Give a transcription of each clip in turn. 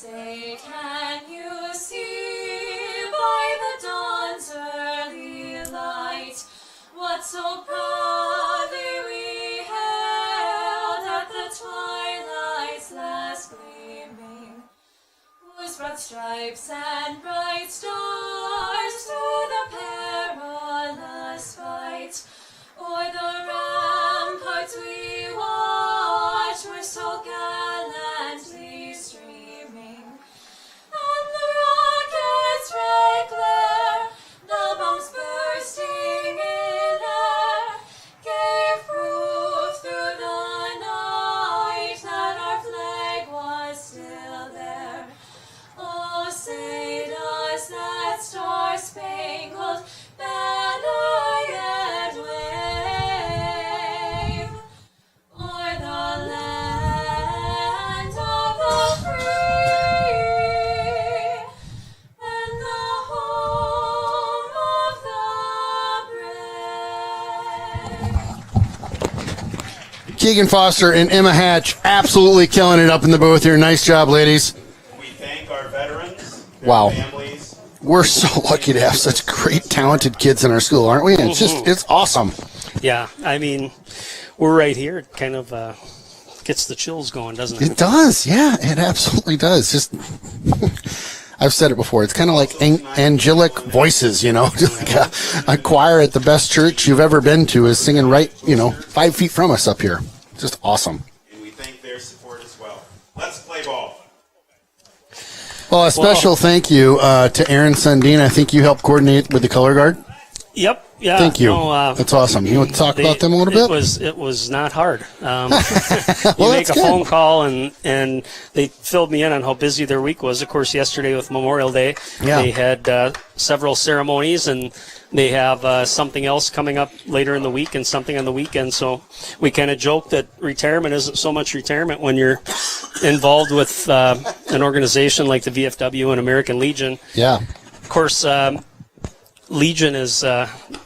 Say, can you see by the dawn's early light what so proudly we hailed at the twilight's last gleaming, whose broad stripes and bright stars through the perilous fight o'er the ramparts we watched were so gallantly streaming, and the rocket's red glare, the bombs bursting in air, gave proof through the night that our flag was still there. Oh, say does that star-spangled banner yet wave o'er the land of the free and the home of the brave? Keegan Foster and Emma Hatch absolutely killing it up in the booth here. Nice job, ladies. We thank our veterans, their Wow. families. We're so lucky to have such great, talented kids in our school, aren't we? It's awesome. Yeah, I mean, we're right here. It kind of gets the chills going, doesn't it? It does, yeah, it absolutely does. Just, I've said it before. It's kind of like angelic voices, you know, like a choir at the best church you've ever been to is singing right, 5 feet from us up here. Just awesome. And we thank their support as well. Let's play ball. Well, a special thank you to Aaron Sundin. I think you helped coordinate with the color guard. Yep. Yeah. Thank you. No, That's awesome. You want to talk about them a little bit? It was not hard. You Well, make that's a good. phone call, and they filled me in on how busy their week was. Of course, yesterday with Memorial Day, Yeah. they had several ceremonies, and they have something else coming up later in the week and something on the weekend. So we kind of joke that retirement isn't so much retirement when you're involved with an organization like the VFW and American Legion. Yeah. Of course, Legion is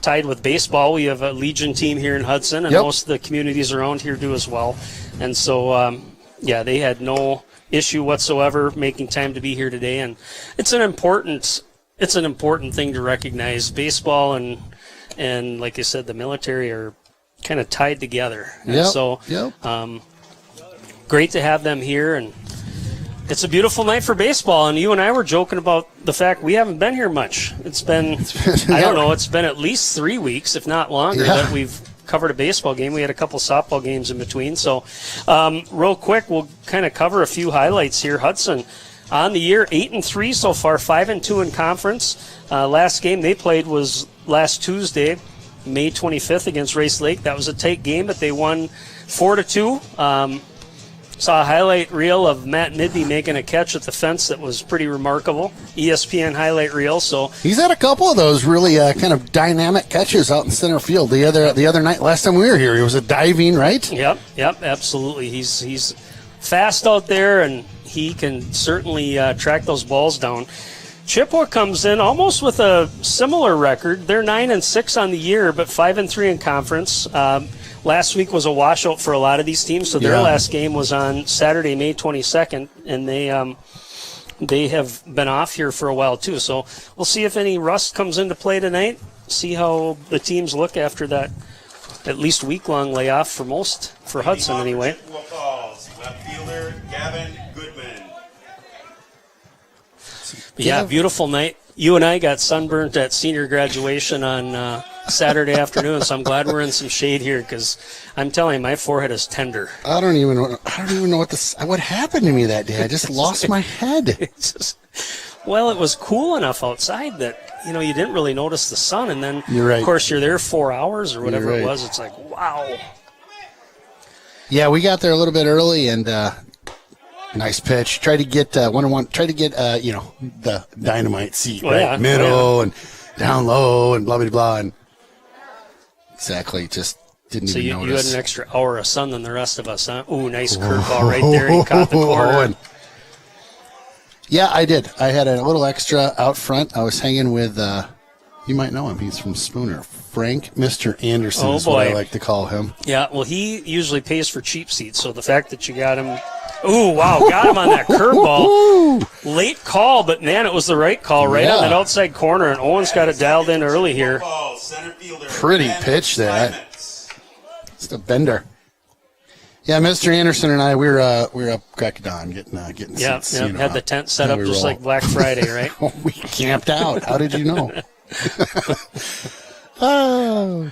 tied with baseball. We have a Legion team here in Hudson, and Yep. most of the communities around here do as well. And so, they had no issue whatsoever making time to be here today. And it's an important thing to recognize. Baseball and like I said, the military are kind of tied together. And Yep. so, Yep. great to have them here, and it's a beautiful night for baseball. And you and I were joking about the fact we haven't been here much. It's been I don't know, it's been at least 3 weeks, if not longer, Yeah. that we've covered a baseball game. We had a couple softball games in between. So real quick, we'll kind of cover a few highlights here. Hudson on the year 8-3 so far, 5-2 in conference. Last game they played was last Tuesday, May 25th against Race Lake. That was a tight game, but they won 4-2. Saw a highlight reel of Matt Midby making a catch at the fence that was pretty remarkable. ESPN highlight reel. So He's had a couple of those really kind of dynamic catches out in center field. The other night, last time we were here, he was a diving, right? Yep, absolutely. He's fast out there, and he can certainly track those balls down. Chippewa comes in almost with a similar record. They're 9-6 on the year, but 5-3 in conference. Last week was a washout for a lot of these teams, so their last game was on Saturday, May 22nd, and they have been off here for a while too. So we'll see if any rust comes into play tonight. See how the teams look after that at least week-long layoff for Hudson anyway. Chippewa Falls, left fielder Gavin Goodman. But yeah, beautiful night. You and I got sunburnt at senior graduation on Saturday afternoon, so I'm glad we're in some shade here, because I'm telling you, my forehead is tender. I don't even know what happened to me that day. I just lost my head. Well, it was cool enough outside that you didn't really notice the sun, and then You're right. of course you're there 4 hours or whatever You're it right. was. It's like, wow. Yeah, we got there a little bit early, and nice pitch. Tried to get the dynamite seat, Oh, right? yeah. Middle and down low and blah blah blah, and exactly just didn't So even you had notice. an extra hour of sun than the rest of us, huh? Ooh, nice curveball right there. He caught the corner. And yeah, I did. I had a little extra out front. I was hanging with, you might know him. He's from Spooner. Frank, Mr. Anderson Oh, is what I boy. like to call him. Yeah, well, he usually pays for cheap seats, so the fact that you got him. Ooh, wow, got him on that curveball. Late call, but man, it was the right call, right on Yeah. that outside corner, and Owen's got it dialed in early here. Ball, center fielder. Pretty Ben pitch there. Simons. It's a bender. Yeah, Mr. Anderson and I, we were up crack of dawn getting Yeah, seats. yeah, you know, had the tent set how up we just roll. like Black Friday, right? We camped out. How did you know? Oh.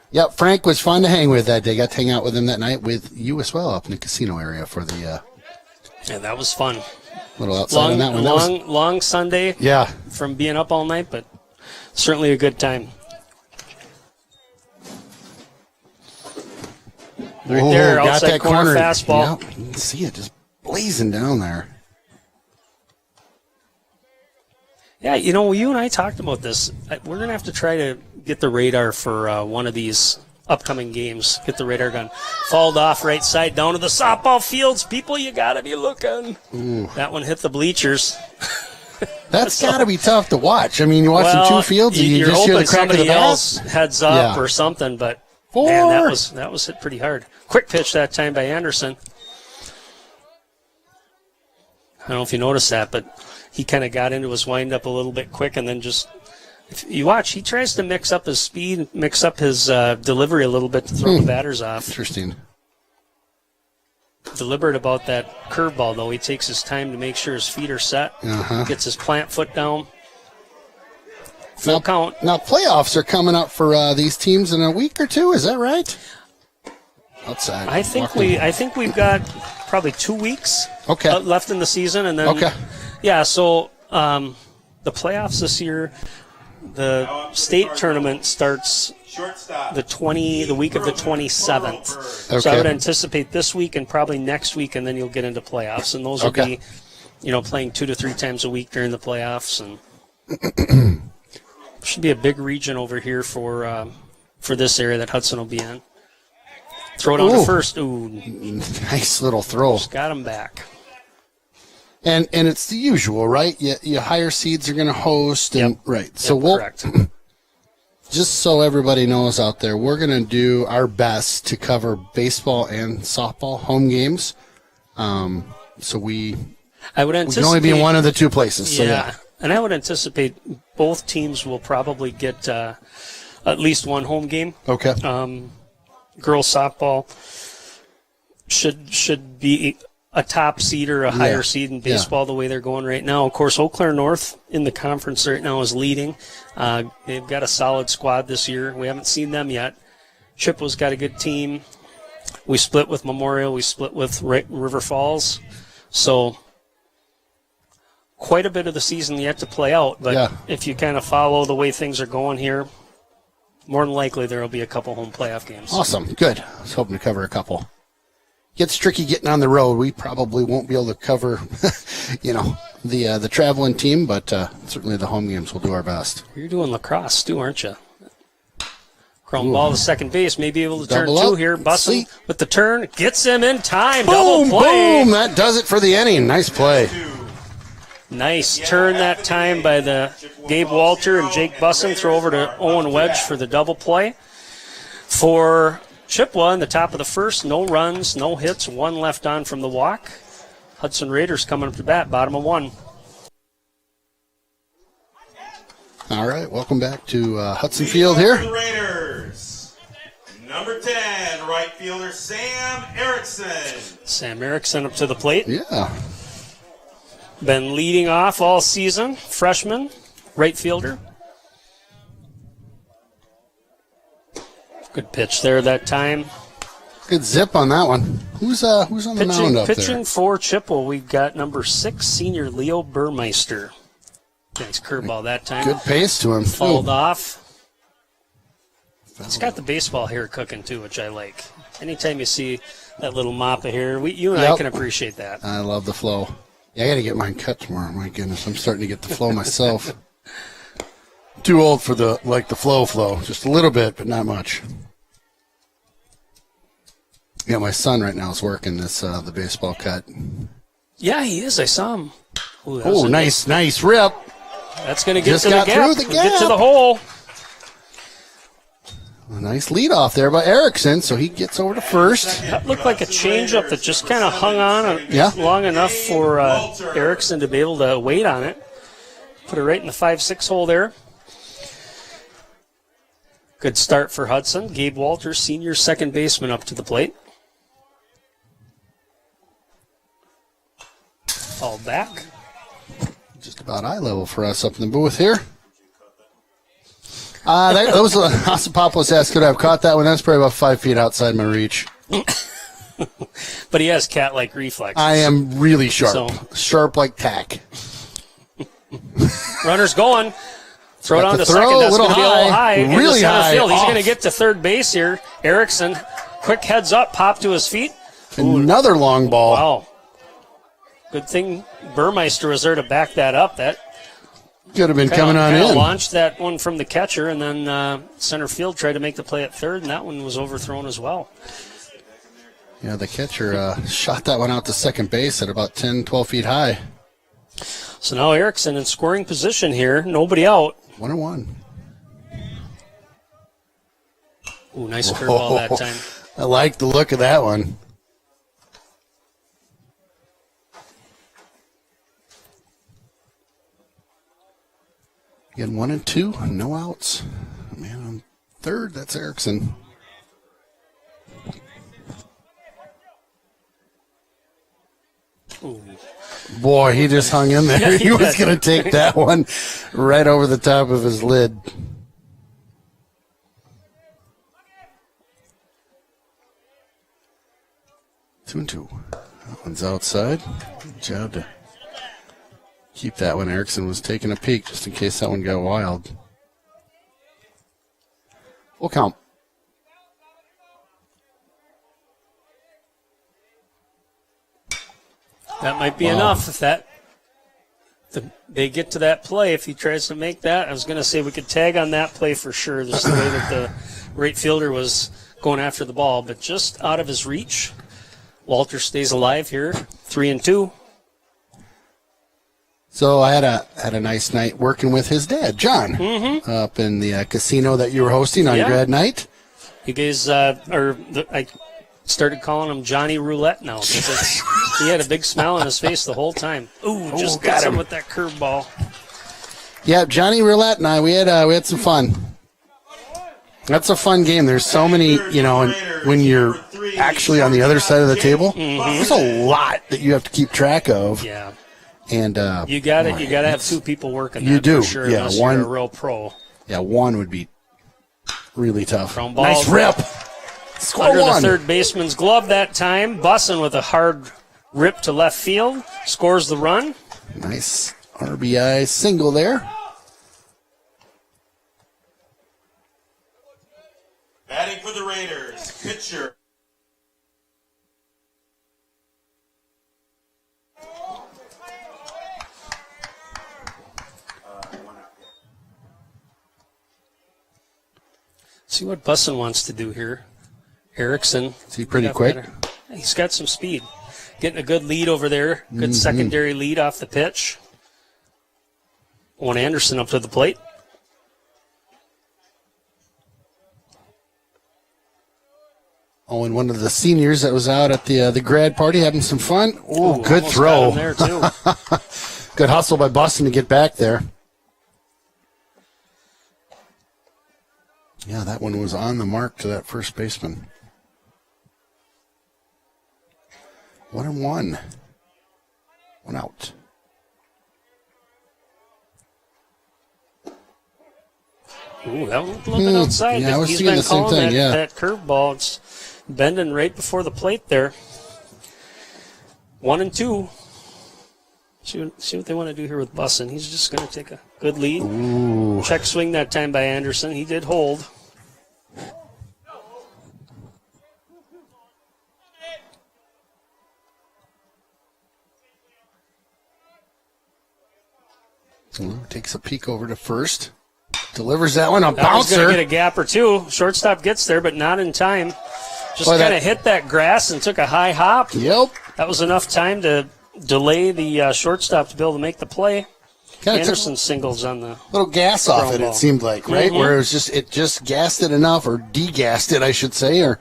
Yep, Frank was fun to hang with that day. Got to hang out with him that night with you as well up in the casino area for the Yeah, that was fun. little outside on that one. That was, Long Sunday yeah. from being up all night, but certainly a good time. Right there, got outside that corner fastball. Yep, you can see it just blazing down there. Yeah, you know, you and I talked about this. We're going to have to try to get the radar for one of these upcoming games. Get the radar gun. Fouled off right side down to the softball fields. People, you got to be looking. Ooh. That one hit the bleachers. That's got to be tough to watch. I mean, you're watching two fields and you you're just hear the hoping crack of the somebody bat. else heads up Yeah. or something, but Four. man, that was hit pretty hard. Quick pitch that time by Anderson. I don't know if you noticed that, but he kind of got into his windup a little bit quick, and then just, if you watch, he tries to mix up his speed, mix up his delivery a little bit to throw the batters off. Interesting. Deliberate about that curveball, though. He takes his time to make sure his feet are set, gets his plant foot down. Full count. Now, playoffs are coming up for these teams in a week or two. Is that right? Outside. I think we've got probably 2 weeks Okay. left in the season, and then Okay. yeah. So the playoffs this year, the state tournament starts Shortstop. the week of the 27th. Okay. So I would anticipate this week and probably next week, and then you'll get into playoffs, and those will Okay. be, playing 2 to 3 times a week during the playoffs, and should be a big region over here for this area that Hudson will be in. Throw it on Ooh. to first. Ooh, Nice little throw. got him back. And it's the usual, right? You higher seeds are going to host. And, Yep. Right. So Yep, we'll, correct. just so everybody knows out there, we're going to do our best to cover baseball and softball home games. So we I would can anticipate only be in one of the two places. So yeah. And I would anticipate both teams will probably get at least one home game. Okay. Girls softball should be a top seed or a higher seed in baseball the way they're going right now. Of course, Eau Claire North in the conference right now is leading. They've got a solid squad this year. We haven't seen them yet. Chippewa's got a good team. We split with Memorial. We split with River Falls. So quite a bit of the season yet to play out. But if you kind of follow the way things are going here, more than likely there will be a couple home playoff games. Awesome. Good. I was hoping to cover a couple. Gets tricky getting on the road. We probably won't be able to cover, the traveling team, but certainly the home games we'll do our best. You're doing lacrosse too, aren't you? Ground ball to second base, may be able to Double turn two up. here. Bussin See? with the turn, gets him in time. Boom, Double play. boom. That does it for the inning. Nice play. Nice turn that time by the Gabe Walter and Jake Bussin. Throw over to Owen Wedge for the double play. For Chippewa in the top of the first, no runs, no hits, one left on from the walk. Hudson Raiders coming up to bat, bottom of one. All right, welcome back to Hudson Field here. The Raiders. Number 10, right fielder Sam Erickson. Sam Erickson up to the plate. Yeah. Been leading off all season. Freshman, right fielder. Good pitch there that time. Good zip on that one. Who's on the mound up Pitching there? for Chippewa, we've got number 6, senior Leo Burmeister. Nice curveball that time. Good pace to him. Fouled too. off. He's got the baseball hair cooking too, which I like. Anytime you see that little mop of hair, you and I Yep. can appreciate that. I love the flow. Yeah, I got to get mine cut tomorrow. My goodness, I'm starting to get the flow myself. Too old for the flow. Just a little bit, but not much. Yeah, my son right now is working the baseball cut. Yeah, he is. I saw him. Ooh, that was Oh, a- nice rip. That's going to get Just to the got gap. through the Get to gap. the hole. A nice lead off there by Erickson, so he gets over to first. That looked like a changeup that just kind of hung on Yeah. long enough for Erickson to be able to wait on it. Put it right in the 5-6 hole there. Good start for Hudson. Gabe Walters, senior second baseman, up to the plate. All back. Just about eye level for us up in the booth here. That was Osipopoulos asked, could I have caught that one? That's probably about 5 feet outside my reach. But he has cat-like reflexes. I am really sharp. So- Sharp like tack. Runner's going. Throw it Got on the to throw, second. That's little going to be a little high. high, Into really center high, field. He's off. going to get to third base here. Erickson, quick heads up, pop to his feet. Another long ball. Wow. Good thing Burmeister was there to back that up. That Could have been coming on kinda in. launched that one from the catcher, and then center field tried to make the play at third, and that one was overthrown as well. Yeah, the catcher shot that one out to second base at about 10, 12 feet high. So now Erickson in scoring position here. Nobody out. 1-1. Ooh, nice curveball that time. I like the look of that one. Again, 1 and 2, no outs. Man on third, that's Erickson. Ooh. Boy, he just hung in there. Yeah, he was did. going to take that one right over the top of his lid. 2-2. That one's outside. Good job to keep that one. Erickson was taking a peek just in case that one got wild. Full count. That might be enough if they get to that play. If he tries to make that, I was going to say we could tag on that play for sure. Just the way that the right fielder was going after the ball, but just out of his reach. Walter stays alive here, 3-2. So I had a nice night working with his dad, John, up in the casino that you were hosting on Yeah. grad night. You guys, I started calling him Johnny Roulette now because he had a big smile on his face the whole time. Ooh, just got got him him. with that curveball. Yeah, Johnny Roulette and I, we had some fun. That's a fun game. There's so many, and when you're actually on the other side of the table, there's a lot that you have to keep track of. Yeah, And you got it. You got to have two people working. You that do. for sure. Yeah, unless one- you're a real pro. Yeah, one would be really tough. Ground ball. Nice rip. Score Under one. the third baseman's glove that time. Bussin with a hard rip to left field. Scores the run. Nice RBI single there. Batting for the Raiders, pitcher. See what Bussin wants to do here. Erickson. Is he pretty quick? He's got some speed. Getting a good lead over there. Good secondary lead off the pitch. Owen Anderson up to the plate. Oh, and one of the seniors that was out at the grad party having some fun. Oh, Ooh, good almost throw. got him there too. Good hustle by Bussin to get back there. Yeah, that one was on the mark to that first baseman. 1-1. One out. Ooh, that was a little bit outside. Yeah, I was He's seeing been the same calling thing, yeah. that curveball. It's bending right before the plate there. 1-2. See what they want to do here with Bussin. He's just going to take a good lead. Ooh. Check swing that time by Anderson. He did hold. Takes a peek over to first. Delivers that one. A That was going bouncer. to get a gap or two. Shortstop gets there, but not in time. Just Boy, kind that- of hit that grass and took a high hop. Yep. That was enough time to delay the shortstop to be able to make the play. Kind of Anderson singles on the little gas off ground it, ball. it seemed like, right? Mhm. Where it just gassed it enough, or degassed it, I should say, or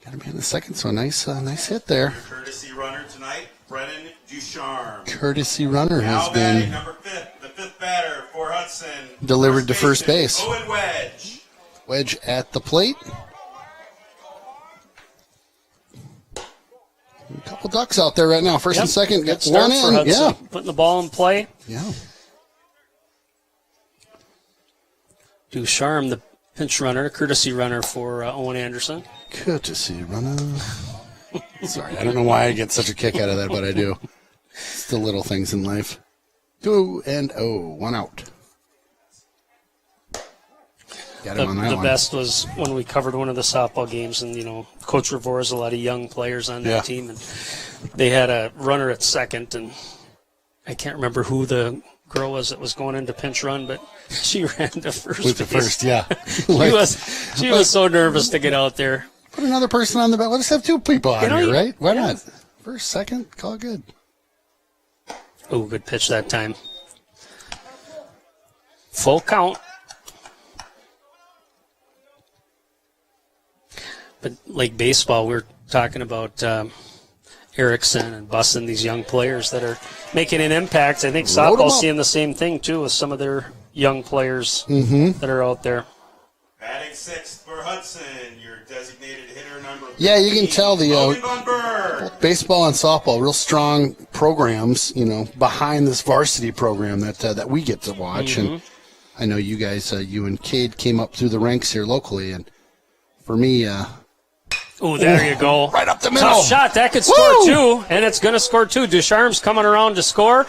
got him in the second. So nice hit there. Courtesy runner tonight, Brennan Ducharme. Courtesy runner Now has batting been number 5, the 5th batter for Hudson. Delivered to first baseman, base. Owen Wedge. Wedge at the plate. A couple ducks out there right now. First Yep. and second, Good gets start one for in. Hudson, Yeah, putting the ball in play. yeah. Ducharme, the pinch runner, courtesy runner for Owen Anderson. Courtesy runner. Sorry, I don't know why I get such a kick out of that, but I do. It's the little things in life. 2-0, 1 out. Got him on that The one. best was when we covered one of the softball games, and Coach Revore has a lot of young players on that Yeah. team, and they had a runner at second, and I can't remember who the girl was that was going into pinch run, but she ran to first. With the base. first, yeah. She was so nervous to get out there. Put another person on the bat. Let's have two people on You know, here, you- right? Why yeah. not? First, second, call it good. Oh, good pitch that time. Full count. But like baseball, we're talking about Erickson and Bussin, these young players that are making an impact. I think Load 'em softball's up. seeing the same thing, too, with some of their young players that are out there. Batting 6th for Hudson, your designated hitter number 15, Yeah, you can tell the, Logan Von Berg. Baseball and softball, real strong programs, behind this varsity program that we get to watch. And I know you guys, you and Cade came up through the ranks here locally. And for me, Oh, there you go. right up the middle. Tough shot. That could score two, and it's going to score two. Ducharme's coming around to score.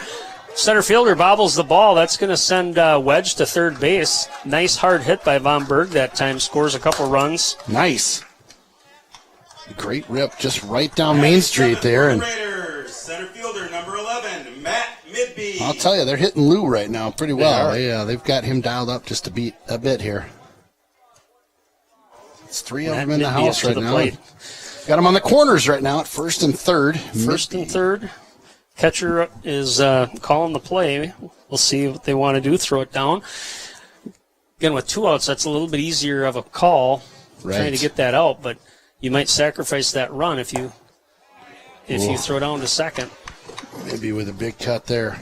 Center fielder bobbles the ball. That's going to send Wedge to third base. Nice hard hit by Von Berg that time. Scores a couple runs. Nice. Great rip, just right down Main Street there. And Raiders, center fielder number 11, Matt Midby. I'll tell you, they're hitting Lou right now pretty well. They They've got him dialed up just a bit here. It's three of Matt them in the Midby house up to right the now. plate. Got him on the corners right now at first and third. First and third. Catcher is calling the play. We'll see what they want to do. Throw it down. Again, with 2 outs, that's a little bit easier of a call. Right. Trying to get that out, but you might sacrifice that run if you throw down to second. Maybe with a big cut there.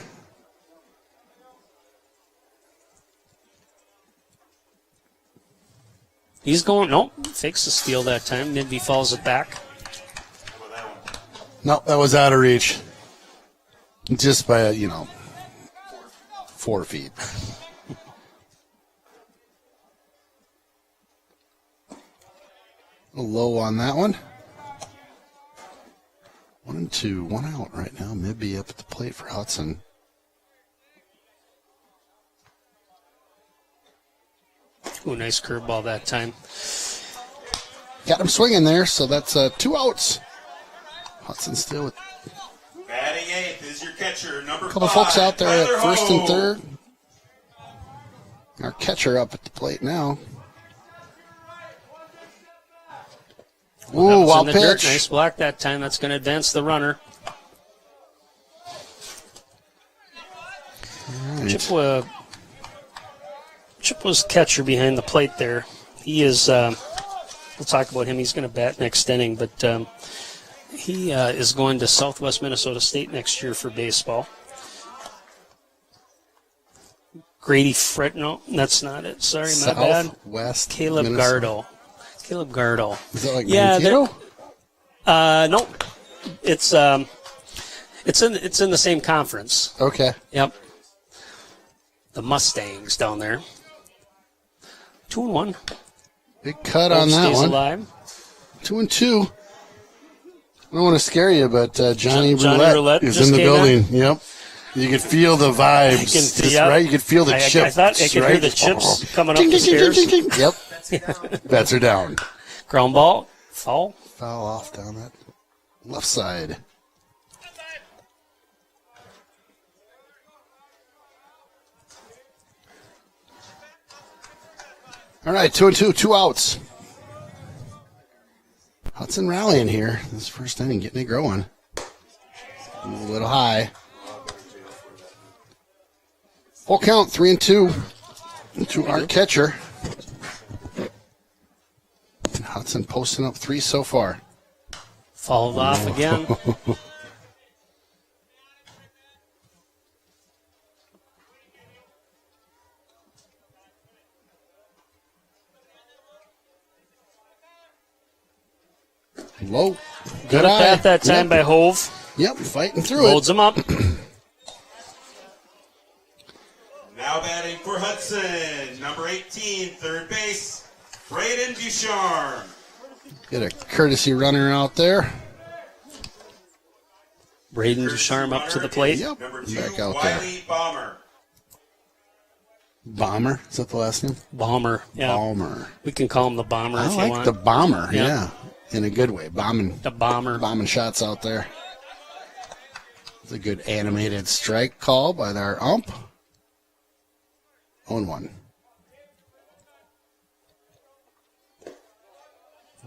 He's going, nope, fakes the steal that time. Midby falls it back. Nope, that was out of reach. Just by, 4 feet. A little low on that one. 1-2, 1 out right now. Midby up at the plate for Hudson. Ooh, nice curveball that time. Got him swinging there, so that's 2 outs. Hudson still with Batting 8th is your catcher, number 5. a couple folks out there Tyler at first and Ho. third. Our catcher up at the plate now. That Ooh, was wild in the dirt. pitch. Nice block that time. That's going to advance the runner. Right. Chippewa's catcher behind the plate there. He is, we'll talk about him. He's going to bat next inning, but he is going to Southwest Minnesota State next year for baseball. Grady Fred, no, that's not it. Sorry, my bad. Southwest Caleb Minnesota. Gardo. Caleb Gardo. Is that like Yeah, Mankato? No, it's in the same conference. Okay. Yep. The Mustangs down there. 2-1. Big cut on Hope that stays one. alive. 2-2. I don't want to scare you, but Johnny Johnny Roulette Roulette is just in the came building. Yep. You could feel the vibes. I can- Just yep. right. You could feel the I chips. thought I could right? hear the chips coming up Ding, the ding, ding, stairs. ding, ding, ding. Yep. Bats are down. Ground ball. Foul. Foul off down that left side. All right, 2-2, 2 outs. Hudson rallying here. This first inning, getting it growing. A little high. Full count, 3-2 to our catcher. And Hudson posting up 3 so far. Fouled off again. Low. Good eye. at that time by Hove. Yep, fighting through Loads it. him up. Now batting for Hudson, number 18, third base, Braden Ducharme. Get a courtesy runner out there. Braden Ducharme up to the plate. Yep, Number 2, back out there. Wiley Bomber. Bomber, is that the last name? Bomber. Yeah. Bomber. We can call him the Bomber I if you like want. the bomber, Yeah. yeah. In a good way. Bombing The Bomber. shots out there. It's a good animated strike call by our ump. 0-1.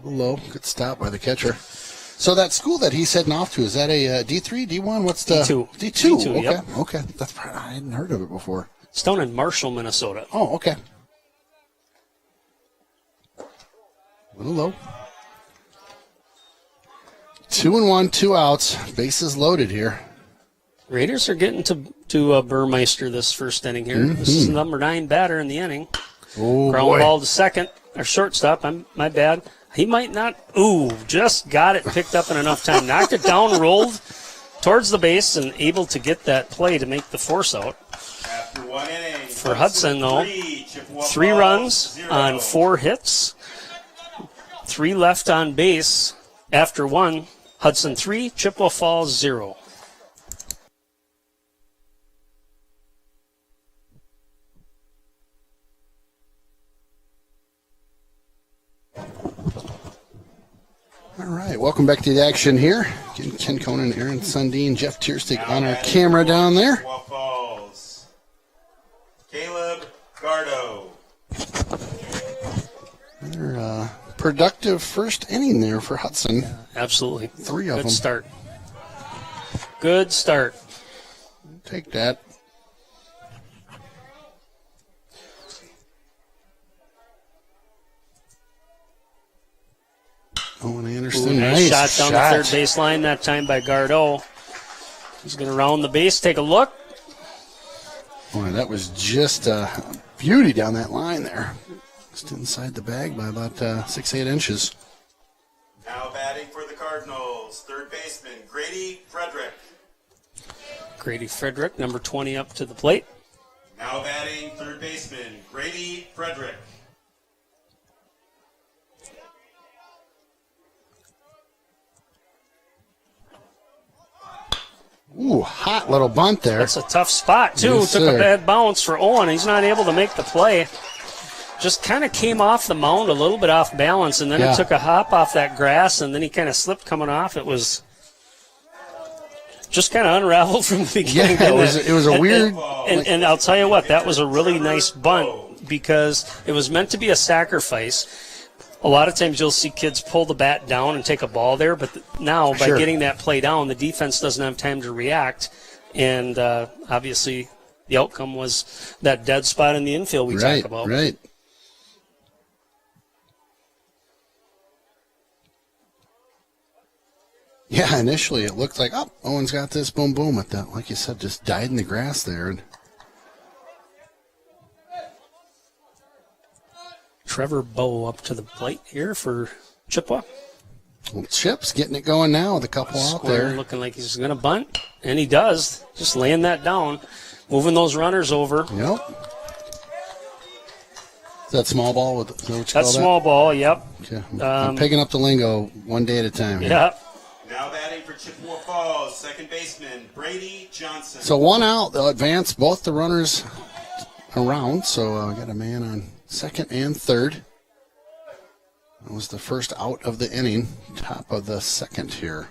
Low, good stop by the catcher. So that school that he's heading off to, is that a D3, D1? What's the D2. D2. D2, Okay, yep. okay. That's probably, I hadn't heard of it before. It's down in Marshall, Minnesota. Oh, okay. A little low. 2-1, 2 outs. Bases loaded here. Raiders are getting to Burmeister this first inning here. This is number 9 batter in the inning. Oh, Ground boy. ball to second, or shortstop. My bad. He might not. Ooh, just got it picked up in enough time. Knocked it down, rolled towards the base, and able to get that play to make the force out. After 1 inning, For Hudson, though, 3, Chippewa 3 Falls, runs 0. on 4 hits. 3 left on base after 1. Hudson 3, Chippewa Falls 0. All right, welcome back to the action here. Getting Ken Conan, Aaron Sundin, Jeff Tierstick on our camera down there. Chippewa Falls, Caleb Gardo. Another productive first inning there for Hudson. Absolutely. 3 of Good them. start. Good start. Take that. Owen Anderson, Ooh, nice shot down shot. the third base line that time by Gardeau. He's going to round the base. Take a look. Boy, that was just beauty down that line there. Just inside the bag by about 6-8 inches. Now batting for the Cardinals, third baseman Grady Frederick. Grady Frederick, number 20, up to the plate. Now batting third baseman Grady Frederick. Ooh, hot little bunt there. That's a tough spot, too. Yes, Took sir. a bad bounce for Owen. He's not able to make the play. Just kind of came off the mound a little bit off balance, and then Yeah. it took a hop off that grass, and then he kind of slipped coming off. It was just kind of unraveled from the beginning. Yeah, it was a weird. And I'll tell you what, that was a really nice bunt because it was meant to be a sacrifice. A lot of times you'll see kids pull the bat down and take a ball there, but now by Sure. getting that play down, the defense doesn't have time to react. And obviously the outcome was that dead spot in the infield we Right, talk about. right. Yeah, initially it looked like, oh, Owen's got this, boom, boom, at that, like you said, just died in the grass there. And Trevor Bowe up to the plate here for Chippewa. well, Chip's getting it going now with a couple out Square there. looking like he's going to bunt, and he does. Just laying that down, moving those runners over. Yep. Is that small ball? Is that what you That's call small ball, yep. that? Okay. I'm picking up the lingo one day at a time here. Yep. Now batting for Chippewa Falls, second baseman Brady Johnson. So 1 out, they'll advance both the runners around. So we got a man on second and third. That was the first out of the inning, top of the second here.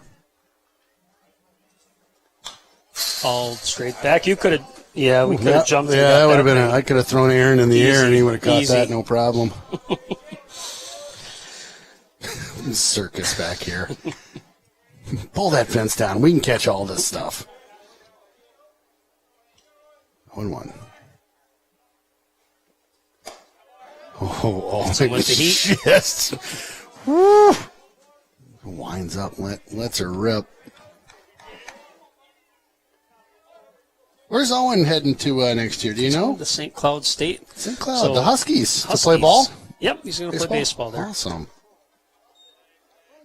All straight back. You could have, yeah, we could have jumped. and Yeah, got that would have been. thing. I could have thrown Aaron in the air and he would have caught Easy. that, no problem. Circus back here. Pull that fence down. We can catch all this stuff. 1-1. Oh, So with the heat. Yes. Woo. Winds up, lets her rip. Where's Owen heading to next year? Do you know? The St. Cloud State. St. Cloud, So, the Huskies, to Huskies. play ball? Yep, he's going to play baseball there. Awesome.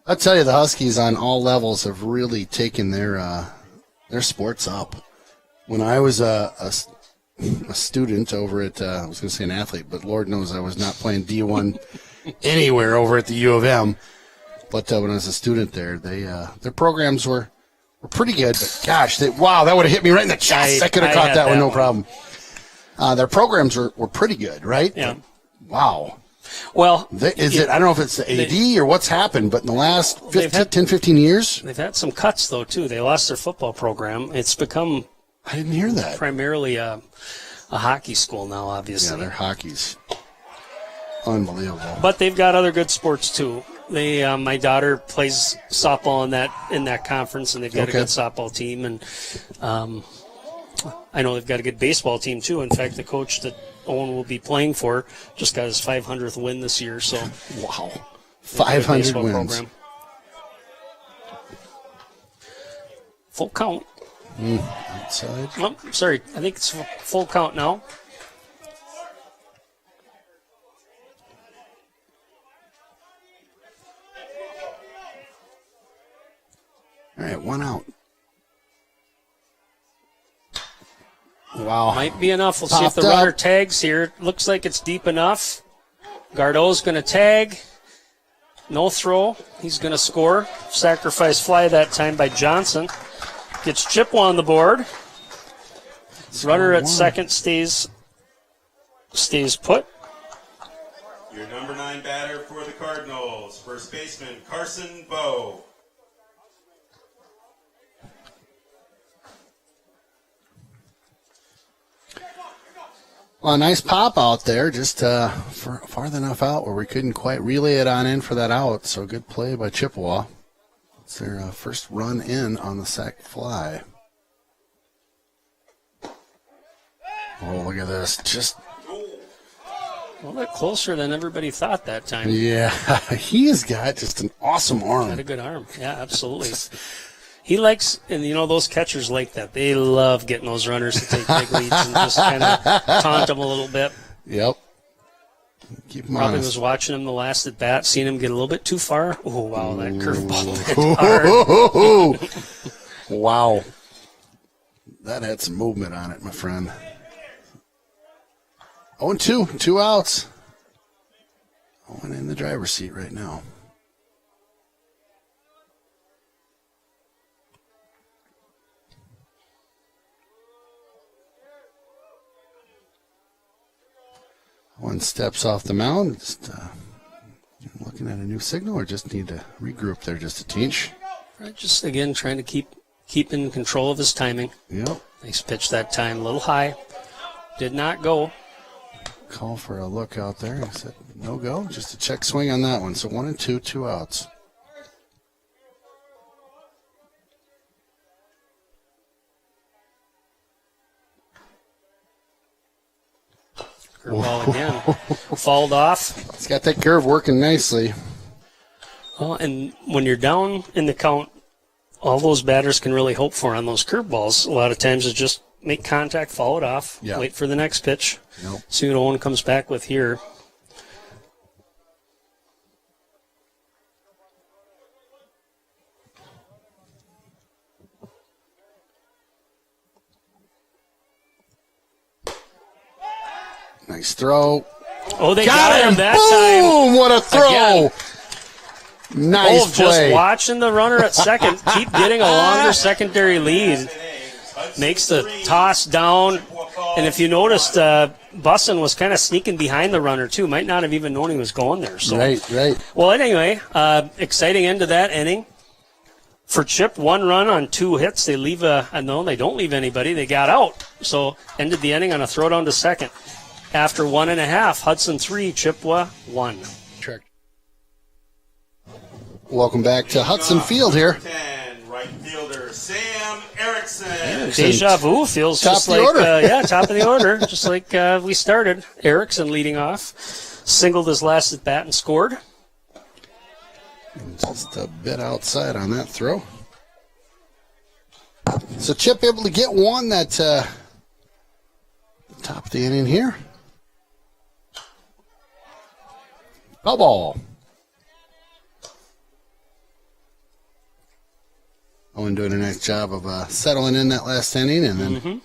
I tell you, the Huskies on all levels have really taken their sports up. When I was a student over at, I was going to say an athlete, but Lord knows I was not playing D1 anywhere over at the U of M. But when I was a student there, their programs were pretty good. But gosh, wow, that would have hit me right in the chest. I could have caught that one, no problem. Their programs were pretty good, right? Yeah. Wow. Well, I don't know if it's the AD or what's happened, but in the last 10, 15 years. They've had some cuts, though, too. They lost their football program. It's become I didn't hear that. primarily a hockey school now, obviously. Yeah, their hockey's unbelievable. But they've got other good sports, too. My daughter plays softball in that conference, and they've got a good softball team. And I know they've got a good baseball team, too. In fact, the coach that Owen will be playing for just got his 500th win this year. So wow, 500 wins. Program. Full count. Outside. Oh, sorry, I think it's full count now. All right, one out. Wow. Might be enough. We'll see if the Popped up. runner tags here. Looks like it's deep enough. Gardeau's going to tag. No throw. He's going to score. Sacrifice fly that time by Johnson. Gets Chippewa on the board. Runner at second stays put. Your number 9 batter for the Cardinals, first baseman Carson Bowe. Well, a nice pop out there, just far enough out where we couldn't quite relay it on in for that out. So good play by Chippewa. It's their first run in on the sac fly. Oh, look at this. Just, A little bit closer than everybody thought that time. yeah, he has got just an awesome arm. Got a good arm. Yeah, absolutely. He likes, and those catchers like that. They love getting those runners to take big leads and just kind of taunt them a little bit. Yep. Keep him Probably honest. was watching him the last at bat, seeing him get a little bit too far. Oh, wow, that curveball hit hard. Wow. That had some movement on it, my friend. 0-2, 2 outs. Owen in the driver's seat right now. One steps off the mound. Just looking at a new signal, or just need to regroup there just a teach. Right, just, again, trying to keep in control of his timing. Yep. Nice pitch that time, a little high. Did not go. Call for a look out there. He said no go. Just a check swing on that one. So 1-2, 2 outs. Curveball again. Fouled off. He's got that curve working nicely. Well, and when you're down in the count, all those batters can really hope for on those curveballs a lot of times is just make contact, follow it off, Yeah. wait for the next pitch, Nope. see what Owen comes back with here. Nice throw. Oh, they got him that Boom! What a throw! Again. Nice Oh, play. just watching the runner at second keep getting a longer secondary lead. Makes the toss down. And if you noticed, Bussin was kind of sneaking behind the runner, too. Might not have even known he was going there. So. Right. Well, anyway, exciting end to that inning. For Chip, 1 run on 2 hits. They leave no, they don't leave anybody. They got out. So ended the inning on a throw down to second. After 1.5, Hudson 3, Chippewa 1. Welcome back to Hudson Field here. 10, right fielder Sam Erickson. Deja vu feels Top just of the like, order. top of the order, just like we started. Erickson leading off. singled his last at bat and scored. Just a bit outside on that throw. So Chip able to get one that top of the inning here. Foul ball. Owen doing a nice job of settling in that last inning, and then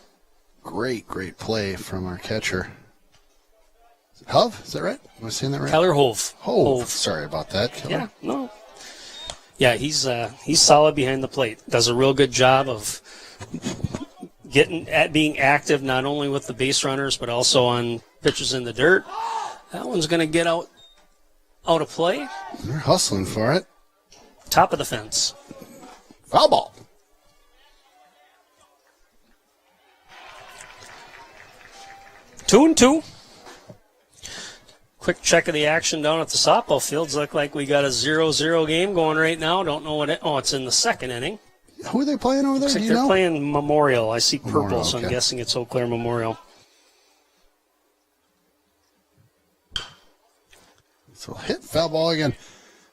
great play from our catcher. Is it Hove? Is that right? Am I saying that right? Keller Hove. Hove. Sorry about that, Keller. Yeah, no. Yeah, he's solid behind the plate. Does a real good job of being active not only with the base runners but also on pitches in the dirt. That one's going to get out of play. They're hustling for it. Top of the fence. Foul ball. 2-2. Quick check of the action down at the softball fields. Look like we got a 0-0 game going right now. Don't know what it's in the second inning. Who are they playing over there? Looks like Do you they're know? playing Memorial. I see purple, Memorial, so I'm okay. guessing it's Eau Claire Memorial. So hit foul ball again.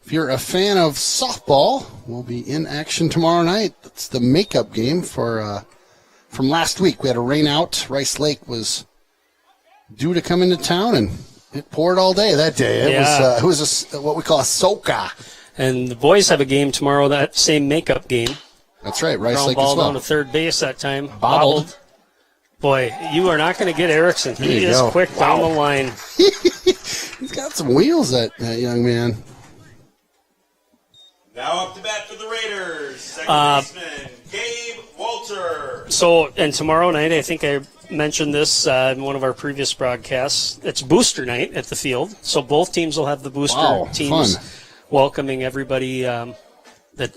If you're a fan of softball, we'll be in action tomorrow night. That's the makeup game for from last week. We had a rain out. Rice Lake was due to come into town, and it poured all day that day. It was what we call a soca. And the boys have a game tomorrow, that same makeup game. That's right, Rice Ground Lake ball as well. down to third base that time. Bobbled. Boy, you are not going to get Erickson. There He you is go. quick down the line. He's got some wheels, that young man. Now up to bat for the Raiders, second baseman Gabe Walter. So, and tomorrow night, I think I mentioned this in one of our previous broadcasts, it's booster night at the field. So both teams will have the booster teams fun. welcoming everybody that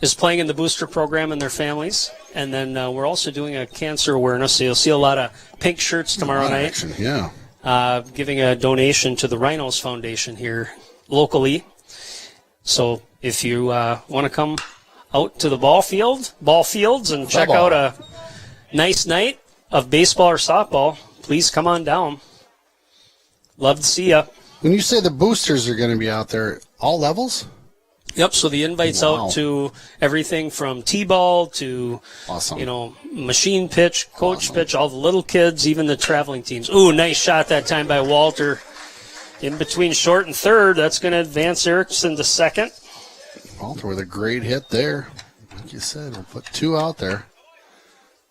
is playing in the booster program and their families. And then we're also doing a cancer awareness. So you'll see a lot of pink shirts tomorrow night. Action, yeah. Giving a donation to the Rhinos Foundation here locally. So if you want to come out to the ball fields and check out a nice night of baseball or softball, please come on down. Love to see you. When you say the boosters are going to be out there, all levels? Yep, so the invite's out to everything from T-ball to, Awesome. Machine pitch, coach pitch, all the little kids, even the traveling teams. Ooh, nice shot that time by Walter. In between short and third, that's going to advance Erickson to second. Walter with a great hit there. Like you said, we'll put two out there.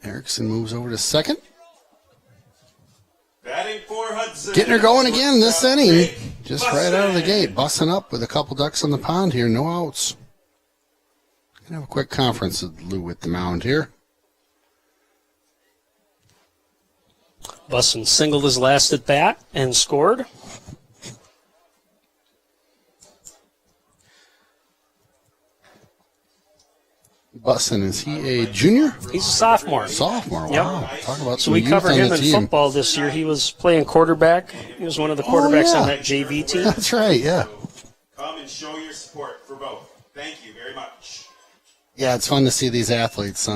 Erickson moves over to second. Batting for Hudson. Getting her going again this inning. Just right out of the gate. Busting up with a couple ducks on the pond here. No outs. Gonna have a quick conference with Lou at the mound here. Busson singled his last at bat and scored. Bussin, is he a junior? He's a sophomore. Sophomore, Yep. wow. Talk about So some we youth covered on him the in team. football this year. He was playing quarterback. He was one of the quarterbacks yeah. on that JV team. That's right, yeah. Come and show your support for both. Thank you very much. Yeah, it's fun to see these athletes,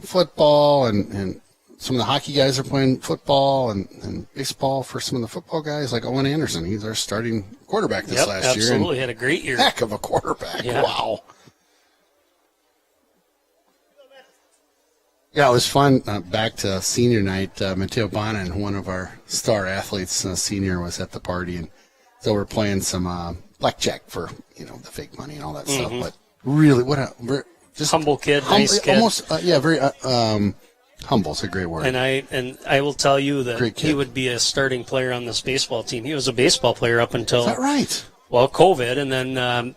football and some of the hockey guys are playing football and baseball for some of the football guys, like Owen Anderson. He's our starting quarterback this last year. Absolutely. Had a great year. Heck of a quarterback. Yeah. Wow. Yeah, it was fun. Back to senior night, Mateo Bonin, one of our star athletes, senior, was at the party, and so we're playing some blackjack for the fake money and all that stuff. But really, just Humble kid, nice kid. almost very humble. It's a great word. And I will tell you that Great kid. he would be a starting player on this baseball team. He was a baseball player up until Is that right? COVID, and then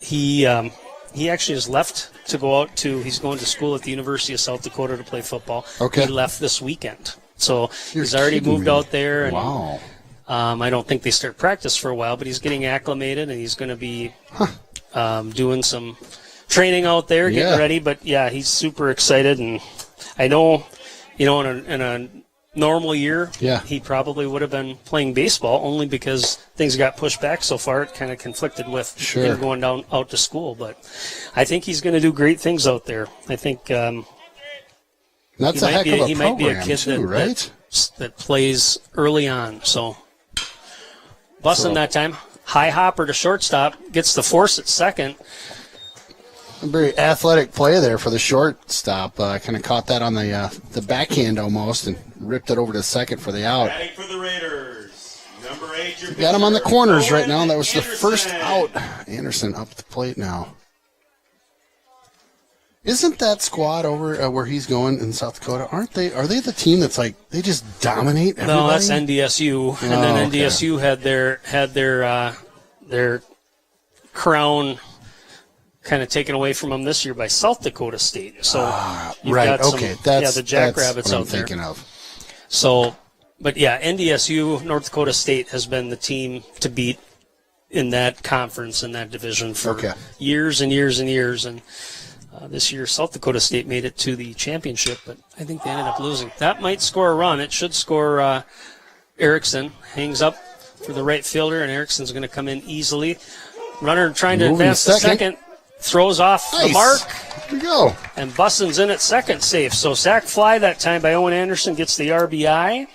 he actually has left to go out to. He's going to school at the University of South Dakota to play football. Okay. He left this weekend, so You're he's already kidding moved me. out there. And, Wow. I don't think they start practice for a while, but he's getting acclimated, and he's going to be doing some training out there, getting Yeah. ready. But yeah, he's super excited, and I know, in a normal year, Yeah. he probably would have been playing baseball only because things got pushed back so far. It kind of conflicted with Sure. him going out to school, but I think he's going to do great things out there. I think That's a heck of a he might be a program kid too, right? that plays early on. So Bussin that time. High hopper to shortstop. Gets the force at second. A very athletic play there for the shortstop. Kind of caught that on the backhand almost and ripped it over to second for the out. Batting for the Raiders, number 8. Your Got him on the pitcher, corners right Owen now. That was the Anderson. first out. Anderson up the plate now. Isn't that squad over where he's going in South Dakota? Aren't they? Are they the team that's like they just dominate everybody? No, that's NDSU, and then okay. NDSU had their crown kind of taken away from them this year by South Dakota State. So you've right. got some, Okay. That's the Jackrabbits what I'm out there. thinking of. So, but yeah, NDSU, North Dakota State has been the team to beat in that conference, in that division for years and years and years. And this year, South Dakota State made it to the championship, but I think they ended up losing. That might score a run. It should score. Erickson hangs up for the right fielder, and Erickson's going to come in easily. Runner trying to Moving advance to second. Throws off the mark. Here we go. And Bussin's in at second, safe. So sack fly that time by Owen Anderson gets the RBI.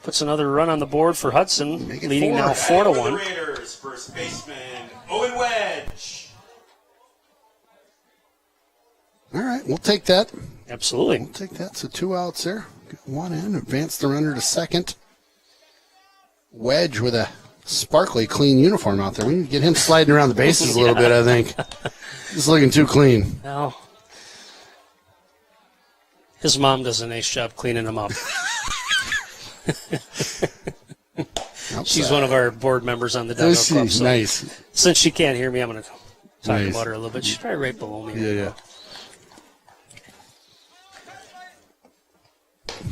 Puts another run on the board for Hudson, leading now 4-1. For the Raiders, first baseman Owen Wedge. All right, we'll take that. Absolutely. We'll take that. So 2 outs there. Get 1 in. Advance the runner to second. Wedge with a sparkly, clean uniform out there. We need to get him sliding around the bases a little bit, I think. He's looking too clean. Well, his mom does a nice job cleaning him up. She's one of our board members on the Dugout Club. So nice. Since she can't hear me, I'm going to talk Nice. about her a little bit. She's probably right below me. Yeah.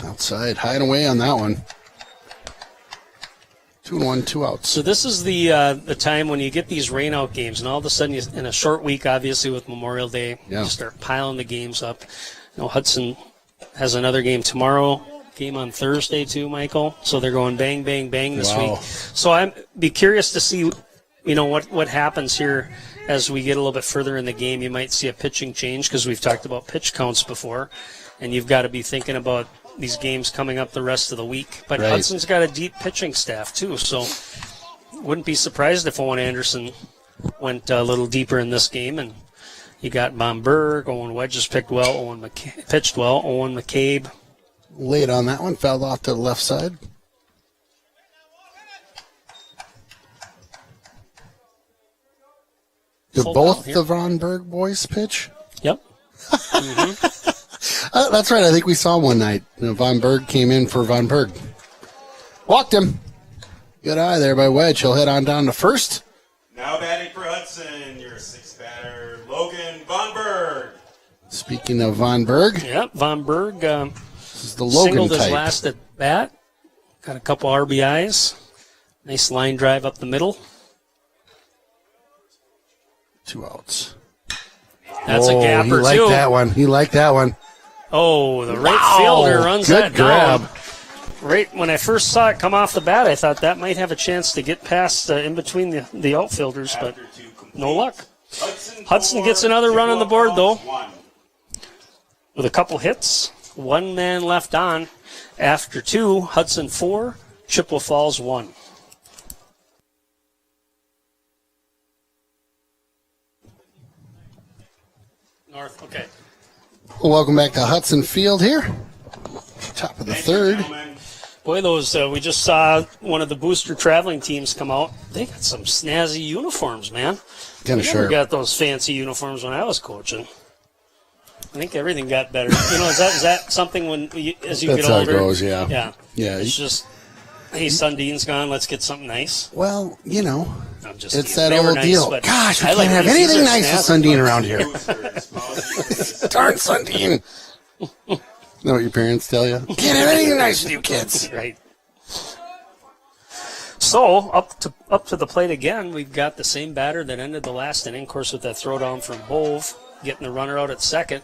Outside, high and away on that one. 2-1, 2 outs. So this is the time when you get these rainout games, and all of a sudden, in a short week, obviously with Memorial Day, you start piling the games up. You know, Hudson has another game tomorrow, game on Thursday too, Michael. So they're going bang, bang, bang this week. So I'm be curious to see, what happens here as we get a little bit further in the game. You might see a pitching change because we've talked about pitch counts before, and you've got to be thinking about these games coming up the rest of the week. But Hudson's got a deep pitching staff too, so wouldn't be surprised if Owen Anderson went a little deeper in this game. And you got Von Berg, Owen Wedges pitched well, Owen McCabe. Late on that one, fell off to the left side. Did both the Von Berg boys pitch? Yep. That's right. I think we saw him one night. Von Berg came in for Von Berg. Walked him. Good eye there by Wedge. He'll head on down to first. Now batting for Hudson, your 6th batter, Logan Von Berg. Speaking of Von Berg. Yep, Von Berg This is the Logan singled his type. last at bat. Got a couple RBIs. Nice line drive up the middle. 2 outs. That's a gapper, he liked too. that one. He liked that one. Oh, the right fielder runs Good that grab. down. Right when I first saw it come off the bat, I thought that might have a chance to get past in between the outfilders, but no luck. Hudson gets another run on the board, though, with a couple hits. 1 man left on after 2. Hudson 4, Chippewa Falls 1. North, okay. Well, welcome back to Hudson Field here. Top of the third. Boy, those we just saw one of the booster traveling teams come out. They got some snazzy uniforms, man. Kind I of never sure. got those fancy uniforms when I was coaching. I think everything got better. Is that something as you That's get how older? it goes, yeah. Yeah. Yeah. It's just, hey, Sundine's gone. Let's get something nice. Well, I'm just it's teasing. that They were old nice, deal. but Gosh, we I can't like have these. anything These are nice with snazzy. Sundin around here. Darn Sundin. Know what your parents tell you? Can't have anything nice with you kids. Right. So up to the plate again. We've got the same batter that ended the last inning, of course, with that throwdown from Bove, getting the runner out at second.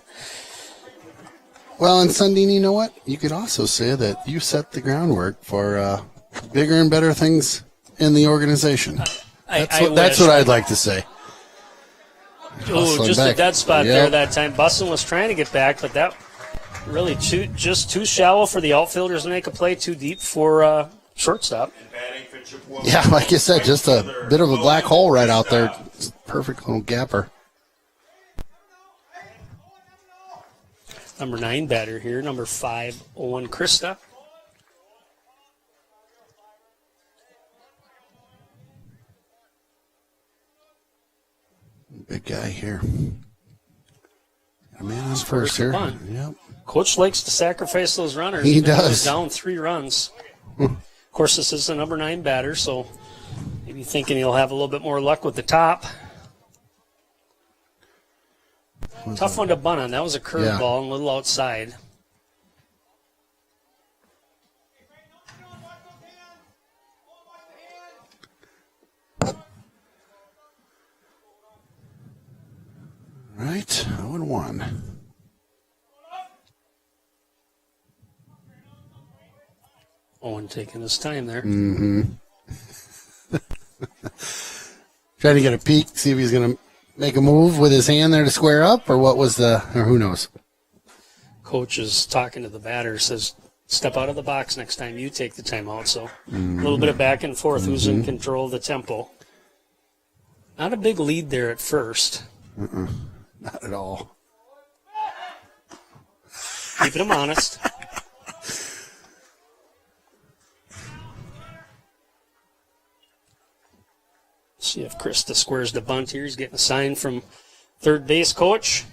Well, and Sundin, you know what? You could also say that you set the groundwork for bigger and better things in the organization. That's what I'd like to say. Oh, just back. a dead spot there that time. Bussin was trying to get back, but that really just too shallow for the outfielders to make a play, too deep for shortstop. And batting for Chippewa. Yeah, like you said, just a Fielder, bit of a black hole right out there. Krista. Perfect little gapper. Number 9 batter here, number 5, Owen Krista. Big guy here. Got a man on Spurs first the here. bunt. Yep. Coach likes to sacrifice those runners. He even though does. he's down 3 runs. Of course, this is the number 9 batter, so maybe thinking he'll have a little bit more luck with the top. Tough one to bunt on. That was a curveball and a little outside. Right, 0-1. Owen taking his time there. Trying to get a peek, see if he's going to make a move with his hand there to square up, or what was or who knows. Coach is talking to the batter, says, step out of the box next time you take the timeout. So a little bit of back and forth. Who's in control of the tempo? Not a big lead there at first. Not at all. Keeping him honest. See if Krista squares the bunt here. He's getting a sign from third base coach.